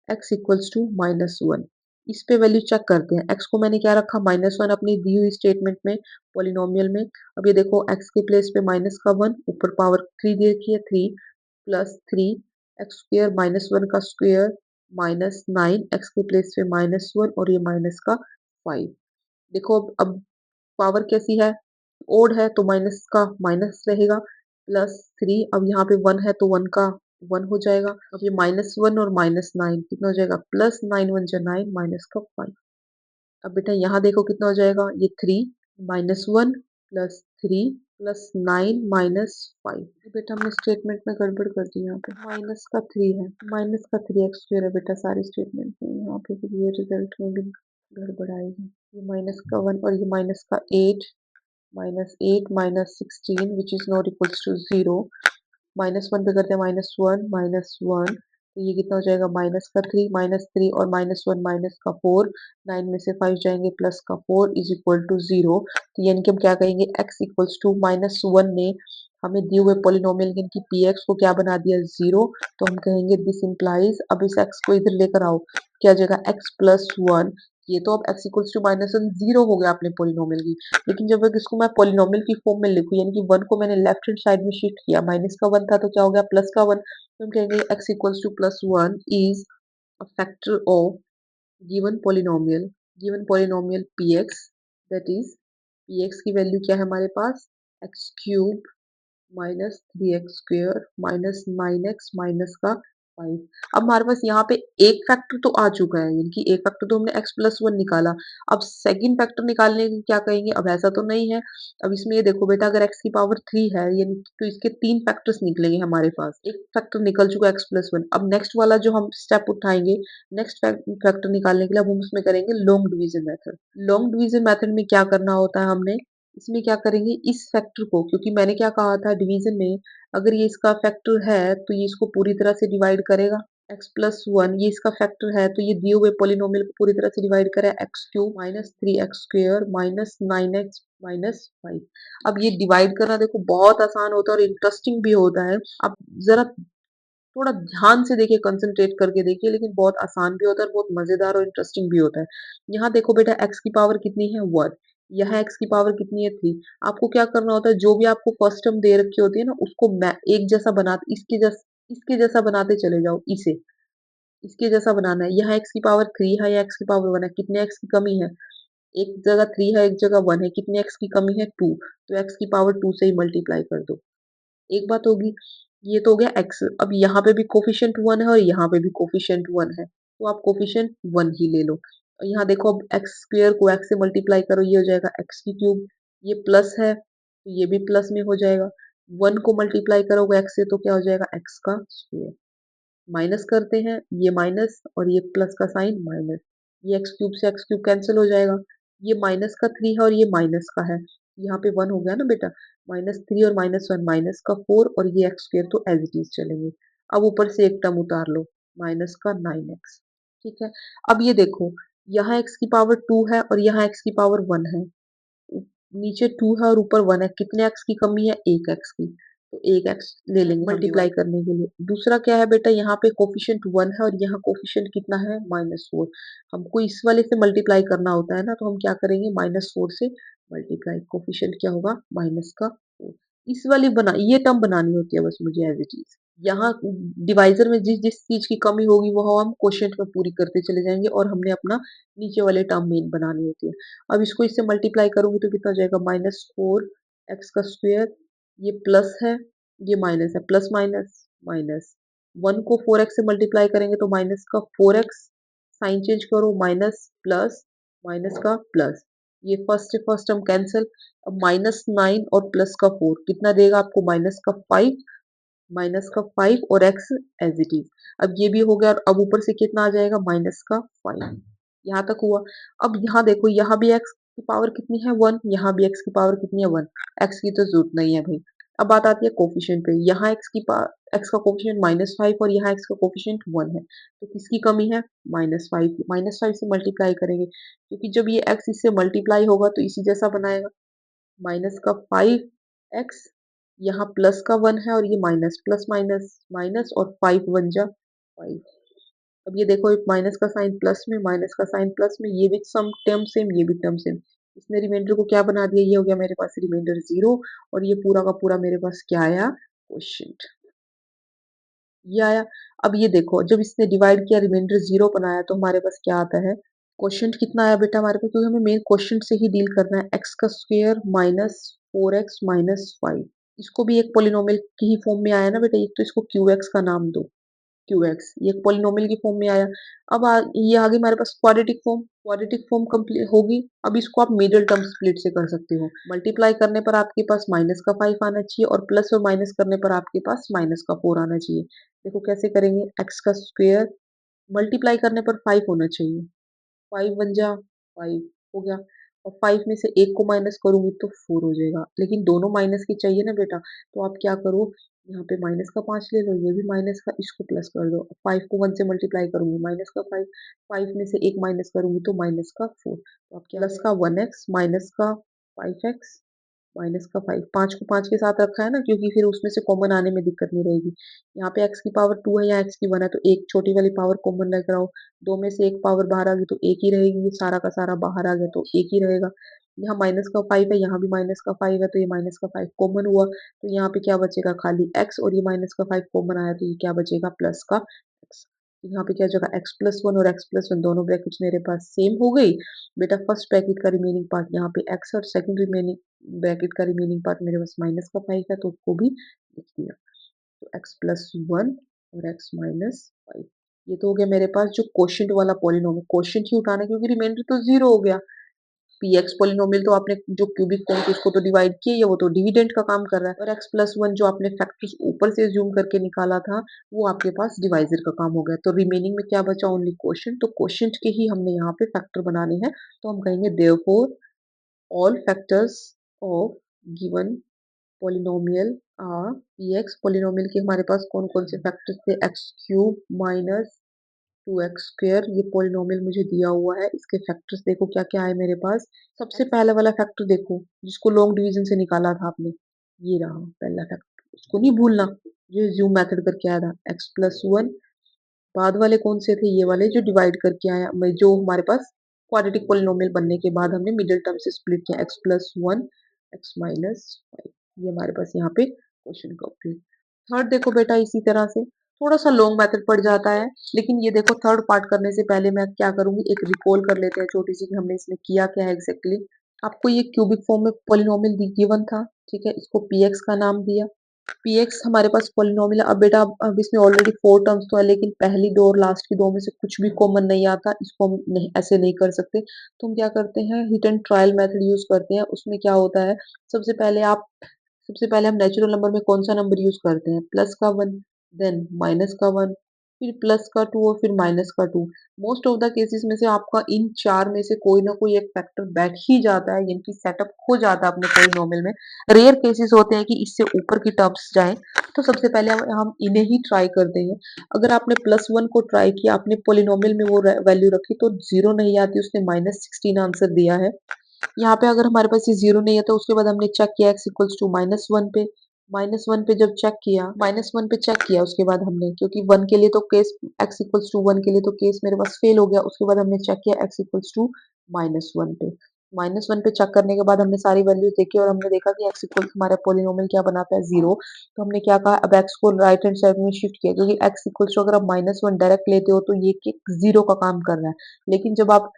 x इक्वल्स टू -1। इस पे वैल्यू चेक करते हैं, x को मैंने क्या रखा, -1 अपनी दी हुई स्टेटमेंट में, पॉलिनोमियल में। अब ये देखो, x के प्लेस पे माइनस का 1, ऊपर पावर 3 दे रखी है, 3 प्लस 3 एक्स स्क्वायर -1 का स्क्वायर माइनस 9, एक्स के प्लेस पे -1 और ये माइनस का 5। देखो अब पावर कैसी है, ओड है, तो माइनस का माइनस रहेगा, प्लस 3, अब यहाँ पे 1 है तो 1 का 1 हो जाएगा। अब ये -1 और -9 कितना हो जाएगा, +9 1 जा 9 माइनस का 5। अब बेटा यहाँ देखो कितना हो जाएगा, ये 3 -1 प्लस 3 प्लस 9 माइनस 5। बेटा हमने स्टेटमेंट में गड़बड़ कर दी, यहाँ पे माइनस का 3 है, माइनस का 3x² है बेटा सारी स्टेटमेंट में, यहाँ पे फिर ये रिजल्ट में भी गड़बड़ आएगी। ये माइनस का 1 और ये माइनस का 8, -8 -16 which is not equals to 0, -1 पे करते हैं -1 तो ये कितना हो जाएगा -3 और -1 -4 9 में से 5 जाएँगे प्लस का 4 इज़ इक्वल टू 0 तो यानी कि हम क्या कहेंगे x इक्वल्स टू -1 ने हमें दिए हुए पॉलिनोमियल यानी कि px को क्या बना दिया 0 तो हम कहेंगे दिस इम्प्लाइज अब इस x को इधर लेकर आओ क्या हो जाएगा x प्लस 1 ये तो अब x इक्वल्स टू -1 0 हो गया अपने पॉलिनोमियल की लेकिन जब अगर इसको मैं पॉलिनोमियल की फॉर्म में लिखूं यानी कि 1 को मैंने लेफ्ट हैंड साइड में शिफ्ट किया माइनस का 1 था तो क्या हो गया प्लस का 1 तो हम कहेंगे x equals two plus 1 is a factor of given polynomial px that is px की वैल्यू क्या है हमारे पास x cube -3x² -9x minus का 5 अब हमारे पास यहाँ पे एक फैक्टर तो आ चुका है यानी कि एक फैक्टर तो हमने x प्लस 1 निकाला अब सेकंड फैक्टर निकालने के क्या कहेंगे अब ऐसा तो नहीं है अब इसमें ये देखो बेटा अगर x की पावर 3 है यानी तो इसके तीन फैक्टर्स निकलेंगे हमारे पास एक फैक्टर निकल चुका है x प्लस 1 अब नेक्स्ट वाला जो हम स्टेप उठाएंगे नेक्स्ट फैक्टर निकालने के लिए अब हम उसमें करेंगे long division method long division method में क्या करना होता है हमने इसमें क्या करेंगे इस फैक्टर को क्योंकि मैंने क्या कहा था डिवीजन में अगर ये इसका फैक्टर है तो ये इसको पूरी तरह से डिवाइड करेगा x प्लस 1 ये इसका फैक्टर है तो ये दिए हुए पोलिनोमियल को पूरी तरह से डिवाइड करे x क्यूब -3x² -9x -5 अब ये डिवाइड करना देखो बहुत आसान होता है और इंटरेस्टिंग भी होता है अब जरा थोड़ा ध्यान से देखिए कंसंट्रेट करके देखिए लेकिन बहुत आसान भी होता है और बहुत मजेदार और इंटरेस्टिंग भी होता है यहाँ देखो बेटा x की पावर कितनी है 1 यहाँ x की पावर कितनी है 3 आपको क्या करना होता है जो भी आपको फर्स्ट टर्म दे रखी होती है ना उसको एक जैसा बनाते इसके जैसा बनाते चले जाओ इसे इसके जैसा बनाना है यहाँ x की पावर 3 है या x की पावर 1 है कितने x की कमी है एक जगह 3 है एक जगह 1 है कितने x की कमी है 2 तो x की पावर 2 से ही मल्टीप्लाई कर दो एक बात होगी ये तो हो गया x अब यहाँ पे भी कोफिशिएंट 1 है और यहाँ पे भी कोफिशिएंट 1 है तो आप कोफिशिएंट 1 ही ले लो और यहाँ देखो अब x स्क्वायर को x से मल्टीप्लाई करो ये हो जाएगा x की क्यूब ये प्लस है तो ये भी प्लस में हो जाएगा 1 को मल्टीप्लाई करोगे x से तो क्या हो जाएगा x का स्क्वायर माइनस करते हैं ये माइनस और ये प्लस का साइन माइनस ये एक्स क्यूब से एक्स क्यूब कैंसिल हो जाएगा ये माइनस का 3 है और ये माइनस का है यहाँ पे 1 हो गया ना बेटा -3 और -1 माइनस का 4 और ये एक्स स्क्वायर तो एज इट इज चलेंगे अब ऊपर से एक टर्म उतार लो माइनस का 9x ठीक है अब ये देखो यहाँ x की पावर 2 है और यहाँ x की पावर 1 है नीचे 2 है और ऊपर 1 है कितने x की कमी है एक x की तो एक x ले लेंगे मल्टीप्लाई करने के लिए दूसरा क्या है बेटा यहाँ पे कोफिशिएंट 1 है और यहाँ कोफिशिएंट कितना है -4 हमको इस वाले से मल्टीप्लाई करना होता है ना तो हम क्या करेंगे -4 से मल्टीप्लाई कोफिशिएंट क्या होगा माइनस का 4 इस वाली बना ये टर्म बनानी होती है बस मुझे एज इट इज यहाँ डिवाइजर में जिस जिस चीज की कमी होगी वो हम क्वोशिएंट में पूरी करते चले जाएंगे और हमने अपना नीचे वाले टर्म मेन बनानी होती है अब इसको इससे मल्टीप्लाई करूंगी तो कितना हो जाएगा -4x का स्क्वायर ये प्लस है ये माइनस है प्लस माइनस माइनस 1 को 4x से मल्टीप्लाई करेंगे तो माइनस का 4x साइन चेंज करो माइनस प्लस माइनस का प्लस ये फर्स्ट से फर्स्ट टर्म कैंसिल अब -9 और प्लस का 4 कितना देगा आपको -5 और x एज इट इज अब ये भी हो गया और अब ऊपर से कितना आ जाएगा -5 यहाँ तक हुआ अब यहाँ देखो यहाँ भी x की पावर कितनी है 1 यहाँ भी x की पावर कितनी है 1 x की तो जरूरत नहीं है भाई अब बात आती है कोफिशिएंट पे यहाँ x का कोफिशिएंट -5 और यहाँ x का कोफिशिएंट 1 है तो किसकी कमी है -5 से मल्टीप्लाई करेंगे क्योंकि जब ये x इससे मल्टीप्लाई होगा तो इसी जैसा बनाएगा माइनस का 5x यहाँ प्लस का 1 है और ये माइनस प्लस माइनस माइनस और 5 1 जा 5 अब ये देखो एक माइनस का साइन प्लस में माइनस का साइन प्लस में ये भी सम टर्म सेम ये भी टर्म सेम इसने रिमाइंडर को क्या बना दिया ये हो गया मेरे पास रिमाइंडर 0 और ये पूरा का पूरा मेरे पास क्या आया क्वेश्चन ये आया अब ये देखो जब इसने डिवाइड किया रिमाइंडर 0 बनाया तो हमारे पास क्या आता है क्वेश्चन कितना आया बेटा हमारे पास क्योंकि हमें मेन क्वेश्चन से ही डील करना है x का स्क्वायर -4x -5 इसको भी एक पोलिनोमियल की ही फॉर्म में आया ना बेटा एक तो इसको qx का नाम दो qx ये एक पोलिनोमियल की फॉर्म में आया अब ये आगे हमारे पास क्वाड्रेटिक फॉर्म कंप्लीट होगी अब इसको आप मिडिल टर्म स्प्लिट से कर सकते हो मल्टीप्लाई करने पर आपके पास माइनस का 5 आना चाहिए और प्लस और माइनस करने पर आपके पास माइनस का 4 आना चाहिए देखो कैसे करेंगे x का स्क्वायर मल्टीप्लाई करने पर 5 होना चाहिए 5 बन जा 5 हो गया और 5 में से एक को माइनस करूंगी तो 4 हो जाएगा लेकिन दोनों माइनस के चाहिए ना बेटा तो आप क्या करो यहाँ पे माइनस का 5 ले लो, ये भी माइनस का, इसको प्लस कर दो। 5 को 1 से मल्टीप्लाई करूँगी, माइनस का 5, 5 में से 1 माइनस करूँगी तो माइनस का 4। तो अब क्या प्लस का 1x माइनस का 5x माइनस का 5, 5 को 5 के साथ रखा है ना, क्योंकि फिर उसमें से कॉमन आने में दिक्कत नहीं रहेगी। यहाँ पे x की पावर 2 है या x की 1 है, तो एक छोटी वाली पावर कॉमन लेकर आओ। 2 में से एक पावर बाहर आ गई तो एक ही रहेगी, ये सारा का सारा बाहर आ गया तो एक ही रहेगा। यहाँ माइनस का 5 है, यहाँ भी माइनस का 5 है, तो ये माइनस का 5 कॉमन हुआ, तो यहाँ पे क्या बचेगा, खाली x, और ये माइनस का 5 कॉमन आया तो ये क्या बचेगा, प्लस का x। यहाँ पे क्या जगह x प्लस 1 और x प्लस 1 दोनों ब्रैकेट्स मेरे पास सेम हो गई। बेटा फर्स्ट ब्रैकेट का रिमेनिंग पार्ट यहाँ पे x और सेकंड रिमेनिंग ब्रैकेट का रिमेनिंग पार्ट मेरे पास माइनस का 5 है, तो उसको भी लिख दिया। तो x प्लस 1 और x माइनस 5, ये तो हो गया मेरे पास जो क्वोशिएंट वाला पॉलिनोमियल। क्वोशिएंट ही उठाना है क्योंकि रिमाइंडर तो जीरो हो गया। px पॉलिनोमियल तो आपने जो क्यूबिक फॉर्म थी उसको तो डिवाइड किया है, वो तो डिविडेंड का काम कर रहा है, और x प्लस 1 जो आपने फैक्टर्स ऊपर से जूम करके निकाला था वो आपके पास डिवाइजर का काम हो गया। तो रिमेनिंग में क्या बचा, ओनली क्वोशिएंट। तो क्वोशिएंट के ही हमने यहाँ पे फैक्टर बनाने हैं, तो हम कहेंगे therefore all factors of given polynomial are px। polynomial के हमारे पास कौन कौन से फैक्टर्स थे, x cube minus 2x square, ये पोलिनोमियल मुझे दिया हुआ है। इसके फैक्टर्स देखो क्या क्या है मेरे पास। सबसे पहला वाला फैक्टर देखो जिसको लॉन्ग डिवीजन से निकाला था आपने, ये रहा पहला फैक्टर, उसको नहीं भूलना, जो ज्यूम मेथड करके आया था, x प्लस 1। बाद वाले कौन से थे, ये वाले जो डिवाइड करके आया, जो हमारे पास क्वाड्रेटिक पोलिनोमियल बनने के बाद हमने मिडिल टर्म से स्प्लिट किया, x प्लस 1 x माइनस 5, ये हमारे पास यहाँ पे क्वेश्चन कंप्लीट। थर्ड देखो बेटा इसी तरह से थोड़ा सा लॉन्ग मेथड पड़ जाता है, लेकिन ये देखो थर्ड पार्ट करने से पहले मैं क्या करूंगी, एक रिकॉल कर लेते हैं छोटी सी कि हमने इसमें किया क्या है एग्जैक्टली। आपको ये क्यूबिक फॉर्म में पोलिनोमियल गिवन था, ठीक है, इसको px का नाम दिया। px हमारे पास पोलिनोमियल, अब बेटा अब इसमें ऑलरेडी 4 टर्म्स तो है, लेकिन पहली दो और लास्ट की दो में से कुछ भी कॉमन नहीं आता, इसको हम नहीं ऐसे नहीं कर सकते। तो हम क्या करते हैं, hit and trial method use करते हैं। उसमें क्या होता है, सबसे पहले आप सबसे पहले हम नेचुरल नंबर में कौन सा नंबर यूज करते हैं, प्लस का 1, देन माइनस का 1, फिर प्लस का 2 और फिर माइनस का 2। मोस्ट ऑफ द केसेस में से आपका इन चार में से कोई ना कोई एक फैक्टर बैठ ही जाता है, यानी कि सेटअप हो जाता है अपने पॉलिनोमियल में। रेयर केसेस होते हैं कि इससे ऊपर की टर्म्स जाएं, तो सबसे पहले हम इन्हें ही ट्राई करते हैं। अगर आपने प्लस 1 को ट्राई किया, आपने पॉलिनोमियल में वो वैल्यू रखी तो जीरो नहीं आती, उसने -16 आंसर दिया है। यहाँ पे अगर हमारे पास ये जीरो नहीं है तो उसके बाद हमने चेक किया x इक्वल्स टू -1 पे। -1 पे जब चेक किया, -1 पे चेक किया उसके बाद हमने, क्योंकि 1 के लिए तो केस, x इक्वल्स टू 1 के लिए तो केस मेरे पास फेल हो गया, उसके बाद हमने चेक किया x इक्वल्स टू -1 पे। -1 पे चेक करने के बाद हमने सारी वैल्यूज देखी और हमने देखा कि x इक्वल्स हमारा पोलिनोमियल क्या बनाता है, जीरो। तो हमने क्या कहा, अब x को राइट हैंड साइड में शिफ्ट किया, क्योंकि x इक्वल्स टू अगर आप -1 डायरेक्ट लेते हो तो ये जीरो का काम कर रहा है, लेकिन जब आप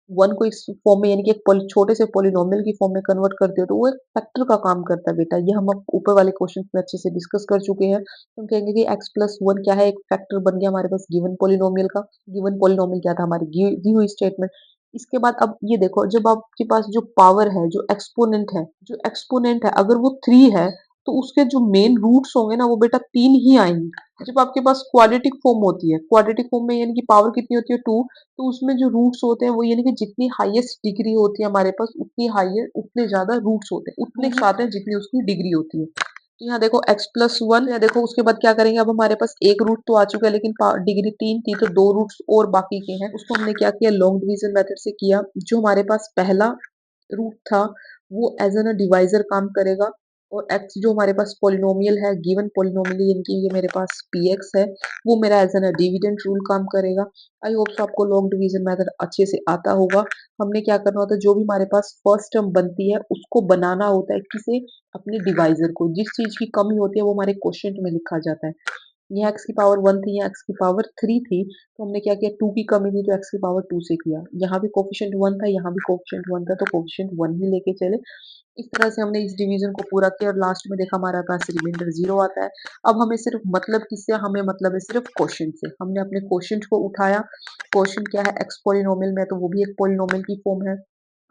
1 को इस फॉर्म में, यानी कि एक छोटे से पॉलिनोमियल की फॉर्म में कन्वर्ट करते हो तो वो एक फैक्टर का काम करता है बेटा। ये हम अब ऊपर वाले क्वेश्चन में अच्छे से डिस्कस कर चुके हैं। तो हम कहेंगे कि x प्लस 1 क्या है, एक फैक्टर बन गया हमारे पास गिवन पॉलिनोमियल का। गिवन पॉलिनोमियल क्या था, हमारी दी हुई स्टेटमेंट। इसके बाद अब ये देखो, जब आपके पास जो पावर है, जो एक्सपोनेंट है अगर वो 3 है, तो उसके जो मेन रूट्स होंगे ना वो बेटा 3 ही आएंगे। जब आपके पास क्वाड्रेटिक फॉर्म होती है, क्वाड्रेटिक फॉर्म में यानी कि पावर कितनी होती है, 2, तो उसमें जो रूट्स होते हैं वो, यानी कि जितनी हाईएस्ट डिग्री होती है हमारे पास, उतनी हाईएस्ट उतने ज्यादा रूट्स होते हैं, उतने साथ हैं जितनी उसकी डिग्री होती है। तो यहाँ देखो x प्लस 1, यहाँ देखो उसके बाद क्या करेंगे, अब हमारे पास एक रूट तो आ चुका है, लेकिन डिग्री 3 थी तो 2 रूट्स और बाकी के हैं। उसको हमने क्या किया, लॉन्ग डिवीजन मेथड से किया। जो हमारे पास पहला रूट था वो एज एन डिवाइजर काम करेगा, और x जो हमारे पास पॉलिनोमियल है, गिवन पॉलिनोमियल, यानी कि ये मेरे पास px है, वो मेरा एज एन डिविडेंड रूल काम करेगा। आई होप सो आपको लॉन्ग डिवीजन मेथड अच्छे से आता होगा। हमने क्या करना होता है, जो भी हमारे पास फर्स्ट टर्म बनती है उसको बनाना होता है किसे, अपने डिवाइजर को। जिस चीज की कमी होती है वो हमारे क्वेश्चन में लिखा जाता है। यहाँ x की पावर 1 थी, यहाँ x की पावर 3 थी, तो हमने क्या किया, 2 की कमी थी तो x की पावर 2 से किया। यहाँ भी कोफिशिएंट 1 था, यहाँ भी कोफिशिएंट 1 था, तो कोफिशिएंट 1 ही लेके चले। इस तरह से हमने इस डिवीजन को पूरा किया और लास्ट में देखा हमारा पास रिमाइंडर 0 आता है। अब हमें सिर्फ मतलब किससे, हमें मतलब है सिर्फ क्वोशिएंट से। हमने अपने क्वोशिएंट को उठाया। क्वोशिएंट क्या है, x पॉलिनोमियल में, तो वो भी एक पॉलिनोमियल की फॉर्म है।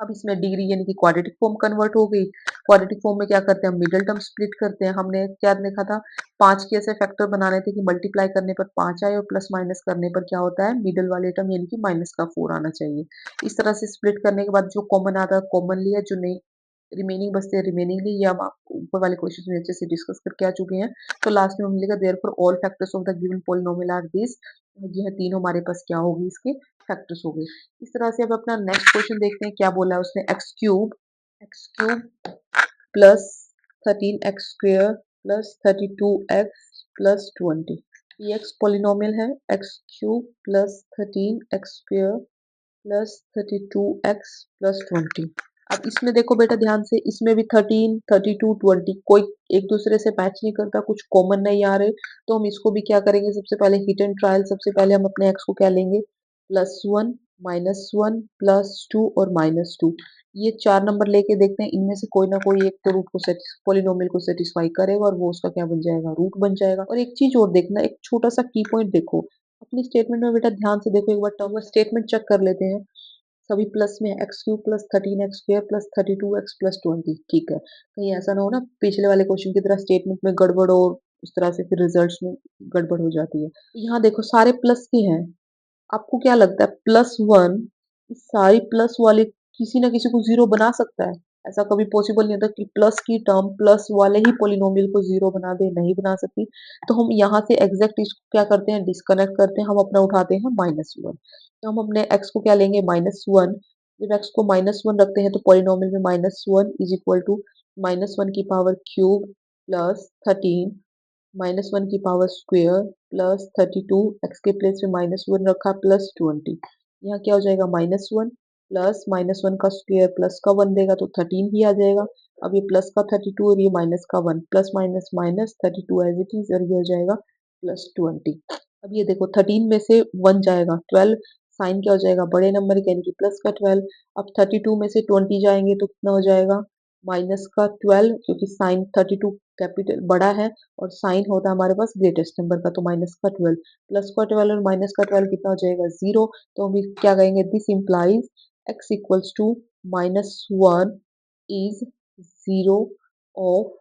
अब इसमें डिग्री यानी कि क्वाड्रेटिक फॉर्म कन्वर्ट हो गई। क्वाड्रेटिक फॉर्म में क्या करते हैं, हम मिडिल टर्म स्प्लिट करते हैं। हमने क्या देखा था, 5 के ऐसे फैक्टर बनाने थे कि मल्टीप्लाई करने पर 5 आए और प्लस माइनस करने पर क्या होता है, मिडिल वाले टर्म यानी कि -4 आना चाहिए। इस तरह से स्प्लिट करने के बाद जो कॉमन आता है कॉमन लिया, जो नहीं रिमेनिंग बचते हैं रिमेनिंगली, ये हम ऊपर वाले क्वेश्चन में अच्छे से डिस्कस करके आ चुके हैं। तो लास्ट में हम लिखा therefore all factors of the given polynomial are this, यह तीनों हमारे पास क्या होगी, इसके फैक्टर्स हो गए। इस तरह से अब अपना नेक्स्ट क्वेश्चन देखते हैं क्या बोला है उसने। X cube plus 13x² plus 32x+20, ये एक्स पॉलिनोमियल है। X cube plus 13x² plus 32x+20। अब इसमें देखो बेटा ध्यान से, इसमें भी 13, 32, 20 कोई एक दूसरे से मैच नहीं करता, कुछ कॉमन नहीं आ रहे, तो हम इसको भी क्या करेंगे, सबसे पहले हिट एंड ट्रायल, सबसे पहले हम अपने एक्स को क्या लेंगे, +1, -1, +2 और -2। ये 4 नंबर लेके देखते हैं, इनमें से कोई ना कोई एक तो रूट को पॉलिनोमियल को सेटिस्फाई करेगा और वो उसका क्या बन जाएगा, रूट बन जाएगा। और एक चीज और देखना, एक छोटा सा की पॉइंट देखो अपनी स्टेटमेंट में बेटा, ध्यान से देखो एक बार टर्म स्टेटमेंट चेक कर लेते हैं। सभी प्लस में, x cube plus 13x² plus 32x+20, ठीक है। कहीं ऐसा ना हो ना पिछले वाले क्वेश्चन की तरह स्टेटमेंट में गड़बड़ और उस तरह से फिर रिजल्ट्स में गड़बड़ हो जाती है। तो यहाँ देखो सारे प्लस के हैं, आपको क्या लगता है +1 इस सारी प्लस वाले किसी ना किसी को जीरो बना सकता है? ऐसा कभी पॉसिबल नहीं होता कि प्लस की टर्म प्लस वाले ही पॉलिनोमियल को जीरो बना दे, नहीं बना सकती। तो हम यहाँ से एग्जैक्ट इसको क्या करते हैं, डिस्कनेक्ट करते हैं, हम अपना उठाते हैं -1। तो हम अपने x को क्या लेंगे, -1। जब x को -1 रखते हैं तो पॉलिनोमियल में -1 इज इक्वल टू -1 की पावर क्यूब प्लस 13 -1 की पावर स्क्वेयर प्लस 32, एक्स के प्लेस में -1 रखा प्लस 20। यहाँ क्या हो जाएगा, -1 प्लस -1 का स्क्वेयर प्लस का 1 देगा तो 13 ही आ जाएगा। अब ये प्लस का 32 और ये माइनस का 1, plus minus minus 32 as it is, और ये हो जाएगा +20। अब ये देखो 13 में से 1 जाएगा 12, साइन क्या हो जाएगा, बड़े नंबर का यानी कि प्लस का 12। अब 32 में से 20 जाएंगे तो कितना हो जाएगा, माइनस का 12, क्योंकि साइन 32 कैपिटल बड़ा है और साइन होता है हमारे पास ग्रेटेस्ट नंबर का, तो माइनस का 12, प्लस का 12 और माइनस का 12 कितना हो जाएगा, 0। तो हम क्या कहेंगे, this implies x equals to -1 is 0 of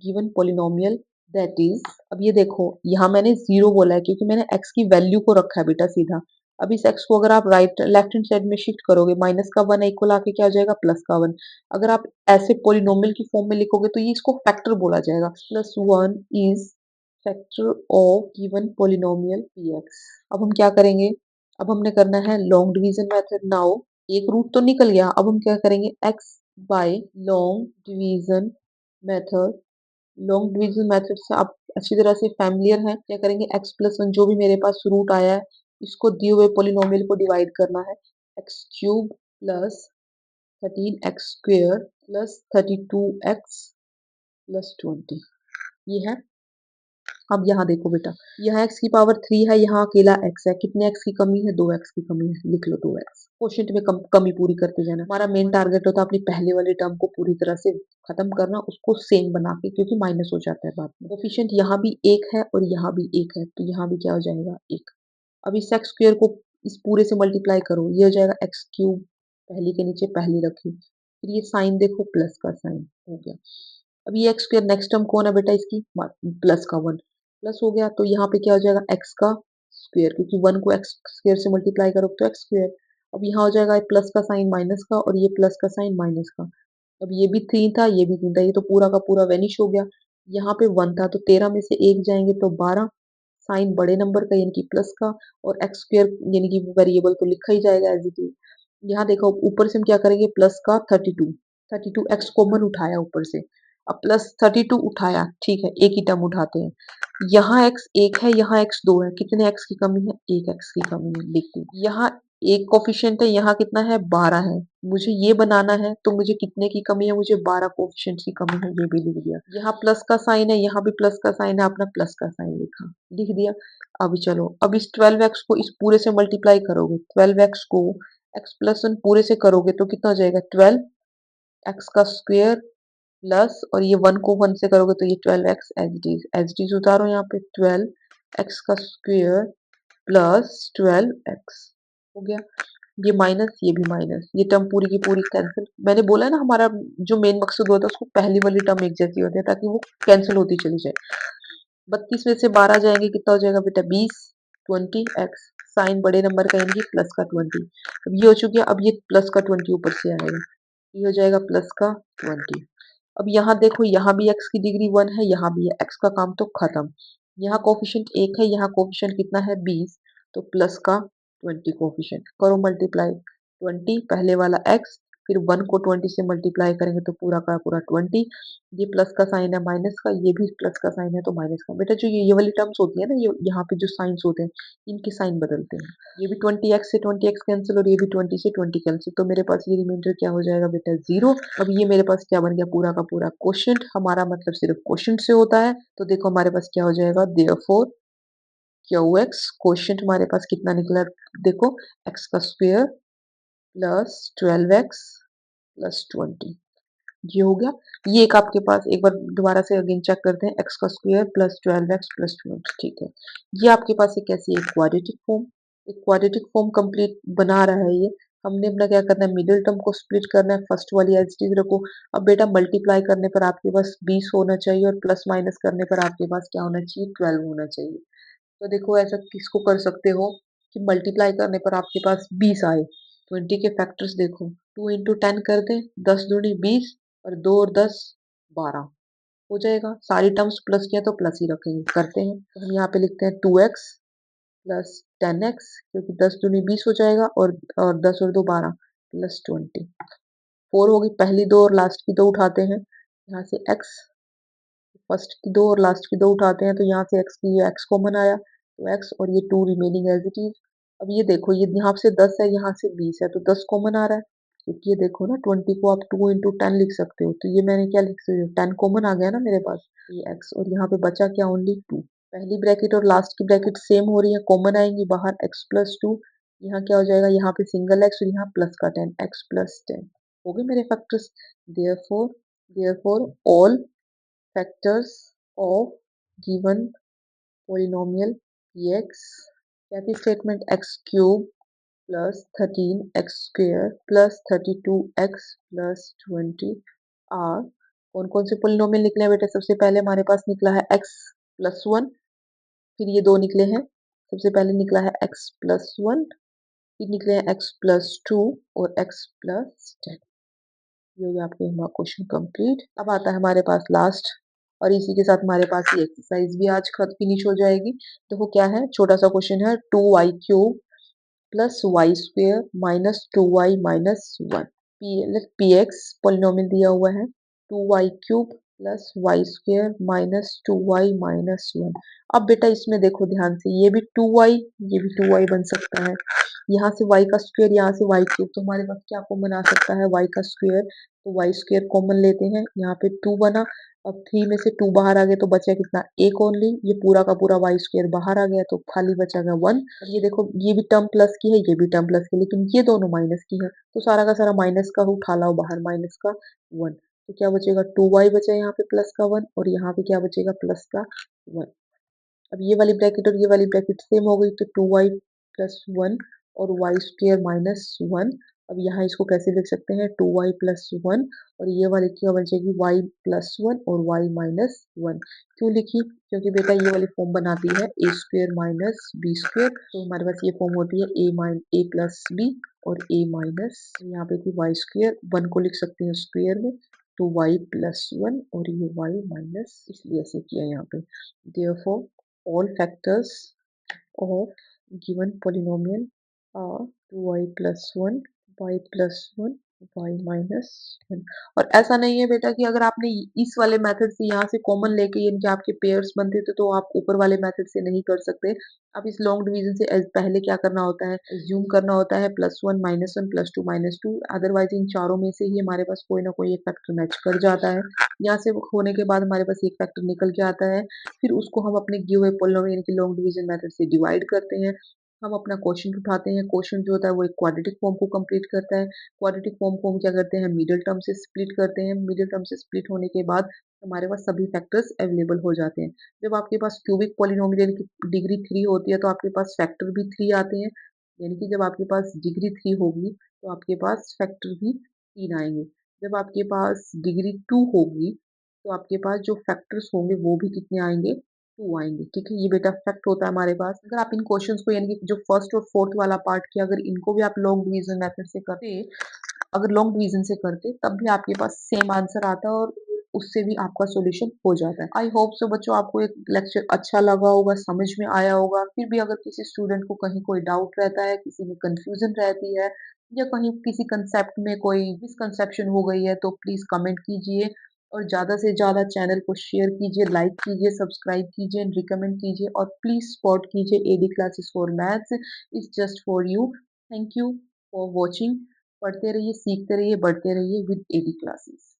given polynomial, that is, अब ये देखो यहाँ मैंने 0 बोला है क्योंकि मैंने x की वैल्यू को रखा है बेटा सीधा। अब इस x को अगर आप राइट लेफ्ट हैंड साइड में शिफ्ट करोगे, माइनस का 1 इक्वल आके क्या हो जाएगा, प्लस का 1। अगर आप ऐसे पॉलिनोमियल की फॉर्म में लिखोगे तो ये इसको फैक्टर बोला जाएगा, +1 is factor of given polynomial px। अब हम क्या करेंगे, अब हमने करना है लॉन्ग डिवीजन मेथड। नाउ एक रूट तो निकल गया, अब हम क्या करेंगे, x by long division method. Long division method से आप अच्छी तरह से फैमिलियर हैं। क्या करेंगे, x+1 जो भी मेरे पास रूट आया है इसको दिए हुए पोलिनोमियल को डिवाइड करना है, x³ plus 13x² plus 32x+20, ये है। अब यहाँ देखो बेटा, यहाँ x की पावर 3 है, यहाँ अकेला x है, कितने x की कमी है, 2x की कमी है, लिख लो 2x। क्वोशिएंट में कमी पूरी करते जाना, हमारा मेन टारगेट होता है अपनी पहले वाले टर्म को पूरी तरह से खत्म करना, उसको सेम बना के, क्योंकि माइनस हो जाता है बाद में। कोफिशिएंट यहाँ भी 1 है और यहाँ भी 1 है, तो यहाँ भी क्या हो जाएगा, 1। अब इस x² को इस पूरे से मल्टीप्लाई करो, ये हो जाएगा x³ पहली के नीचे पहली रखी, फिर ये साइन देखो प्लस का साइन हो गया। अब ये x² नेक्स्ट टर्म कौन है बेटा, इसकी प्लस का 1, प्लस हो गया, तो यहाँ पे क्या हो जाएगा, x का स्क्वायर, क्योंकि 1 को x² से मल्टीप्लाई करो तो x²। अब यहाँ हो जाएगा प्लस का साइन माइनस का और ये प्लस का साइन माइनस का। अब ये भी 3 था, ये भी 3 था, ये तो पूरा का पूरा वेनिश हो गया। यहाँ पे 1 था तो 13 में से 1 जाएंगे तो 12, साइन बड़े नंबर का यानी कि प्लस का, और x² यानी कि वेरिएबल तो लिखा ही जाएगा एज इट इज। यहाँ देखो ऊपर से हम क्या करेंगे, प्लस का 32 x कॉमन उठाया ऊपर से, अब प्लस 32 उठाया, ठीक है, एक ही टर्म उठाते हैं। यहाँ x 1 है, यहाँ x 2 है, कितने x की कमी है, 1 x की कमी है, लिख दो। यहाँ एक कोफिशिएंट है, यहाँ कितना है, 12 है, मुझे ये बनाना है तो मुझे कितने की कमी है, मुझे 12 कोफिशिएंट की कमी है, ये भी लिख दिया। यहाँ प्लस का साइन है, यहाँ भी प्लस का साइन है, अपना प्लस का साइन लिखा, लिख दिया। अब चलो, अब इस 12x को इस पूरे से मल्टीप्लाई करोगे, 12x को x+1 पूरे से करोगे तो कितना हो जाएगा, 12x का स्क्वायर प्लस, और ये 1 को 1 से करोगे तो ये 12x एज इट इज उतारो, यहाँ पे 12x का स्क्वायर प्लस 12x हो गया। ये माइनस, ये भी माइनस, ये टर्म पूरी की पूरी कैंसिल। मैंने बोला है ना हमारा जो मेन मकसद होता है उसको पहली वाली टर्म एक जैसी होती है ताकि वो कैंसिल होती चली जाए। 32 में से 12 जाएंगे, कितना हो जाएगा बेटा, 20, 20x, साइन बड़े नंबर का यानी कि प्लस का 20। अब ये हो चुकी है, अब ये प्लस का 20 ऊपर से आएगा, ये हो जाएगा प्लस का 20। अब यहाँ देखो, यहाँ भी x की डिग्री 1 है, यहाँ भी है, x का काम तो खत्म। यहाँ कोफिशिएंट 1 है, यहाँ कोफिशिएंट कितना है 20, तो प्लस का 20 कोफिशिएंट करो मल्टीप्लाई। 20 पहले वाला x, फिर 1 को 20 से मल्टीप्लाई करेंगे तो पूरा का पूरा 20। ये प्लस का साइन है माइनस का, ये भी प्लस का साइन है तो माइनस का। बेटा जो ये वाली टर्म्स होती है ना, ये यहाँ पे जो साइंस होते हैं, इनके साइन बदलते हैं। ये भी 20x से 20x कैंसिल और ये भी 20 से 20 कैंसिल, तो मेरे पास ये रिमाइंडर क्या हो जाएगा बेटा 0। अब ये मेरे पास क्या बन गया, पूरा का पूरा क्वोशिएंट। हमारा मतलब सिर्फ क्वोशिएंट से होता है, तो देखो हमारे पास क्या हो जाएगा, देयरफॉर QX क्वोशिएंट हमारे पास कितना निकला, देखो x का स्क्वायर प्लस 12x प्लस 20, ये हो गया। ये एक आपके पास एक बार दोबारा से अगेन चेक करते हैं, x का स्क्वायर प्लस 12x प्लस 20, ठीक है। ये आपके पास एक कैसी है, क्वाड्रेटिक फॉर्म। एक क्वाड्रेटिक फॉर्म कंप्लीट बना रहा है ये। हमने अपना क्या करना है, मिडिल टर्म को स्प्लिट करना है, फर्स्ट वाली एज इट इज रखो। अब बेटा मल्टीप्लाई करने पर आपके पास 20 होना चाहिए और प्लस माइनस करने पर आपके पास क्या होना चाहिए, 12 होना चाहिए। तो देखो ऐसा किसको कर सकते हो कि मल्टीप्लाई करने पर आपके पास 20 आए। 20 के फैक्टर्स देखो, 2 इंटू 10 कर दें, 10 दूनी 20 और 2 और 10 12 हो जाएगा। सारी टर्म्स प्लस किया तो प्लस ही रखेंगे, करते हैं। तो हम यहाँ पे लिखते हैं 2x प्लस 10x, क्योंकि 10 दूनी 20 हो जाएगा और 10 और 2 12 प्लस 20। 4 होगी, पहली दो और लास्ट की दो उठाते हैं, यहाँ से x, फर्स्ट की दो और लास्ट की दो उठाते हैं, तो यहाँ से x की, ये x कॉमन आया तो x और ये 2 रिमेनिंग एज इट इज। अब ये देखो, ये यहाँ से 10 है, यहाँ से 20 है, तो 10 कॉमन आ रहा है, क्योंकि ये देखो ना 20 को आप 2 इंटू 10 लिख सकते हो, तो ये मैंने क्या लिख सकती हूँ, 10 कॉमन आ गया ना मेरे पास, ये x और यहाँ पे बचा क्या, ओनली 2। पहली ब्रैकेट और लास्ट की ब्रैकेट सेम हो रही है, कॉमन आएंगी बाहर, x प्लस 2। यहाँ क्या हो जाएगा, यहाँ पे सिंगल x और यहाँ प्लस का 10, x प्लस 10 हो गए मेरे factors. Therefore all factors of given polynomial px, क्या थी statement, x cube plus 13x square plus 32x plus 20 are. कौन कौन से पोलिनोमियल निकले हैं बेटा, सबसे पहले हमारे पास निकला है x प्लस 1, फिर ये दो निकले हैं, सबसे पहले निकला है x प्लस 1, फिर निकले हैं x प्लस 2 और x प्लस 10। ये हो गया आपके हमारा क्वेश्चन कंप्लीट। अब आता है हमारे पास लास्ट, और इसी के साथ हमारे पास ये एक्सरसाइज भी आज खत्म फिनिश हो जाएगी। देखो क्या है, छोटा सा क्वेश्चन है, 2y cube plus Y square minus 2y minus 1, P x polynomial दिया हुआ है, 2y cube plus Y square minus 2y minus 1। अब बेटा इसमें देखो ध्यान से, ये भी 2y, ये भी 2y बन सकता है, यहाँ से y का स्क्वायर, यहाँ से y क्यूब, तो हमारे पास क्या कॉमन आ सकता है, y का स्क्वायर, तो वाई स्क्वायर कॉमन लेते हैं, यहाँ पे 2 बना। अब 3 में से 2 बाहर आ गया तो बचा कितना, एक ओनली, ये पूरा का पूरा वाई स्क्वायर बाहर आ गया तो खाली बचा 1। ये देखो, ये भी टर्म प्लस की है, ये भी टर्म प्लस की है, लेकिन ये दोनों माइनस की है, तो सारा का सारा माइनस का उठा लाओ बाहर, माइनस का 1, तो क्या बचेगा, 2y बचा यहाँ पे प्लस का 1 और यहाँ पे क्या बचेगा, प्लस का 1। अब ये वाली ब्रैकेट और ये वाली ब्रैकेट सेम हो गई, तो 2y प्लस 1 और वाई स्क्वेयर माइनस 1। अब यहाँ इसको कैसे लिख सकते हैं, 2y प्लस 1 और ये वाली क्या बचेगी, y प्लस 1 और y माइनस 1। क्यों लिखी, क्योंकि बेटा ये वाली फॉर्म बनाती है ए स्क्वेयर माइनस बी स्क्वेयर, तो हमारे पास ये फॉर्म होती है ए प्लस बी और a माइनस, यहाँ पे थी वाई स्क्वेयर, 1 को लिख सकते हैं स्क्वेयर में, तो y प्लस 1 और ये y माइनस, इसलिए ऐसे किया यहाँ पे। Therefore all factors of given polynomial are 2y plus 1, y plus 1, y minus 1। और ऐसा नहीं है बेटा कि अगर आपने इस वाले मेथड से यहाँ से कॉमन लेके इनके आपके पेयर्स बनते थे, तो आप ऊपर वाले मेथड से नहीं कर सकते। अब इस लॉन्ग डिवीजन से पहले क्या करना होता है, एज्यूम करना होता है +1 -1 +2 -2, अदरवाइज इन चारों में से ही हमारे पास कोई ना कोई एक फैक्टर मैच कर जाता है। यहाँ से होने के बाद हमारे पास एक फैक्टर निकल के आता है, फिर उसको हम अपने गिव हुए पोलिनोमियल यानी कि लॉन्ग डिवीजन मेथड से डिवाइड करते हैं। हम अपना क्वोशिएंट उठाते हैं, क्वोशिएंट जो होता है वो एक क्वाड्रेटिक फॉर्म को कंप्लीट करता है। क्वाड्रेटिक फॉर्म को हम क्या करते हैं, मिडिल टर्म से स्प्लिट करते हैं, मिडिल टर्म से स्प्लिट होने के बाद हमारे पास सभी फैक्टर्स अवेलेबल हो जाते हैं। जब आपके पास क्यूबिक पोलिनोमियल यानी कि डिग्री 3 होती है, तो आपके पास फैक्टर भी 3 आते हैं, यानी कि जब आपके पास डिग्री 3 होगी तो आपके पास फैक्टर भी 3 आएंगे। जब आपके पास डिग्री 2 होगी तो आपके पास जो फैक्टर्स होंगे वो भी कितने आएंगे, 2 आएंगे। ठीक है, ये बेटा फैक्ट होता है हमारे पास। अगर आप इन क्वेश्चंस को यानी कि जो फर्स्ट और फोर्थ वाला पार्ट किया, अगर इनको भी आप लॉन्ग डिवीजन मेथड से करते अगर लॉन्ग डिवीजन से करते तब भी आपके पास सेम आंसर आता और उससे भी आपका सॉल्यूशन हो जाता है। आई होप सो बच्चों आपको एक लेक्चर अच्छा लगा होगा, समझ में आया होगा। फिर भी अगर किसी स्टूडेंट को कहीं कोई डाउट रहता है, किसी में कंफ्यूजन रहती है या कहीं किसी कंसेप्ट में कोई मिसकंसेप्शन हो गई है तो प्लीज़ कमेंट कीजिए और ज़्यादा से ज़्यादा चैनल को शेयर कीजिए, लाइक कीजिए, सब्सक्राइब कीजिए एंड रिकमेंड कीजिए और प्लीज़ सपोर्ट कीजिए AD classes for maths is just for you. Thank you for watching. पढ़ते रहिए, सीखते रहिए, बढ़ते रहिए विद एडी क्लासेस।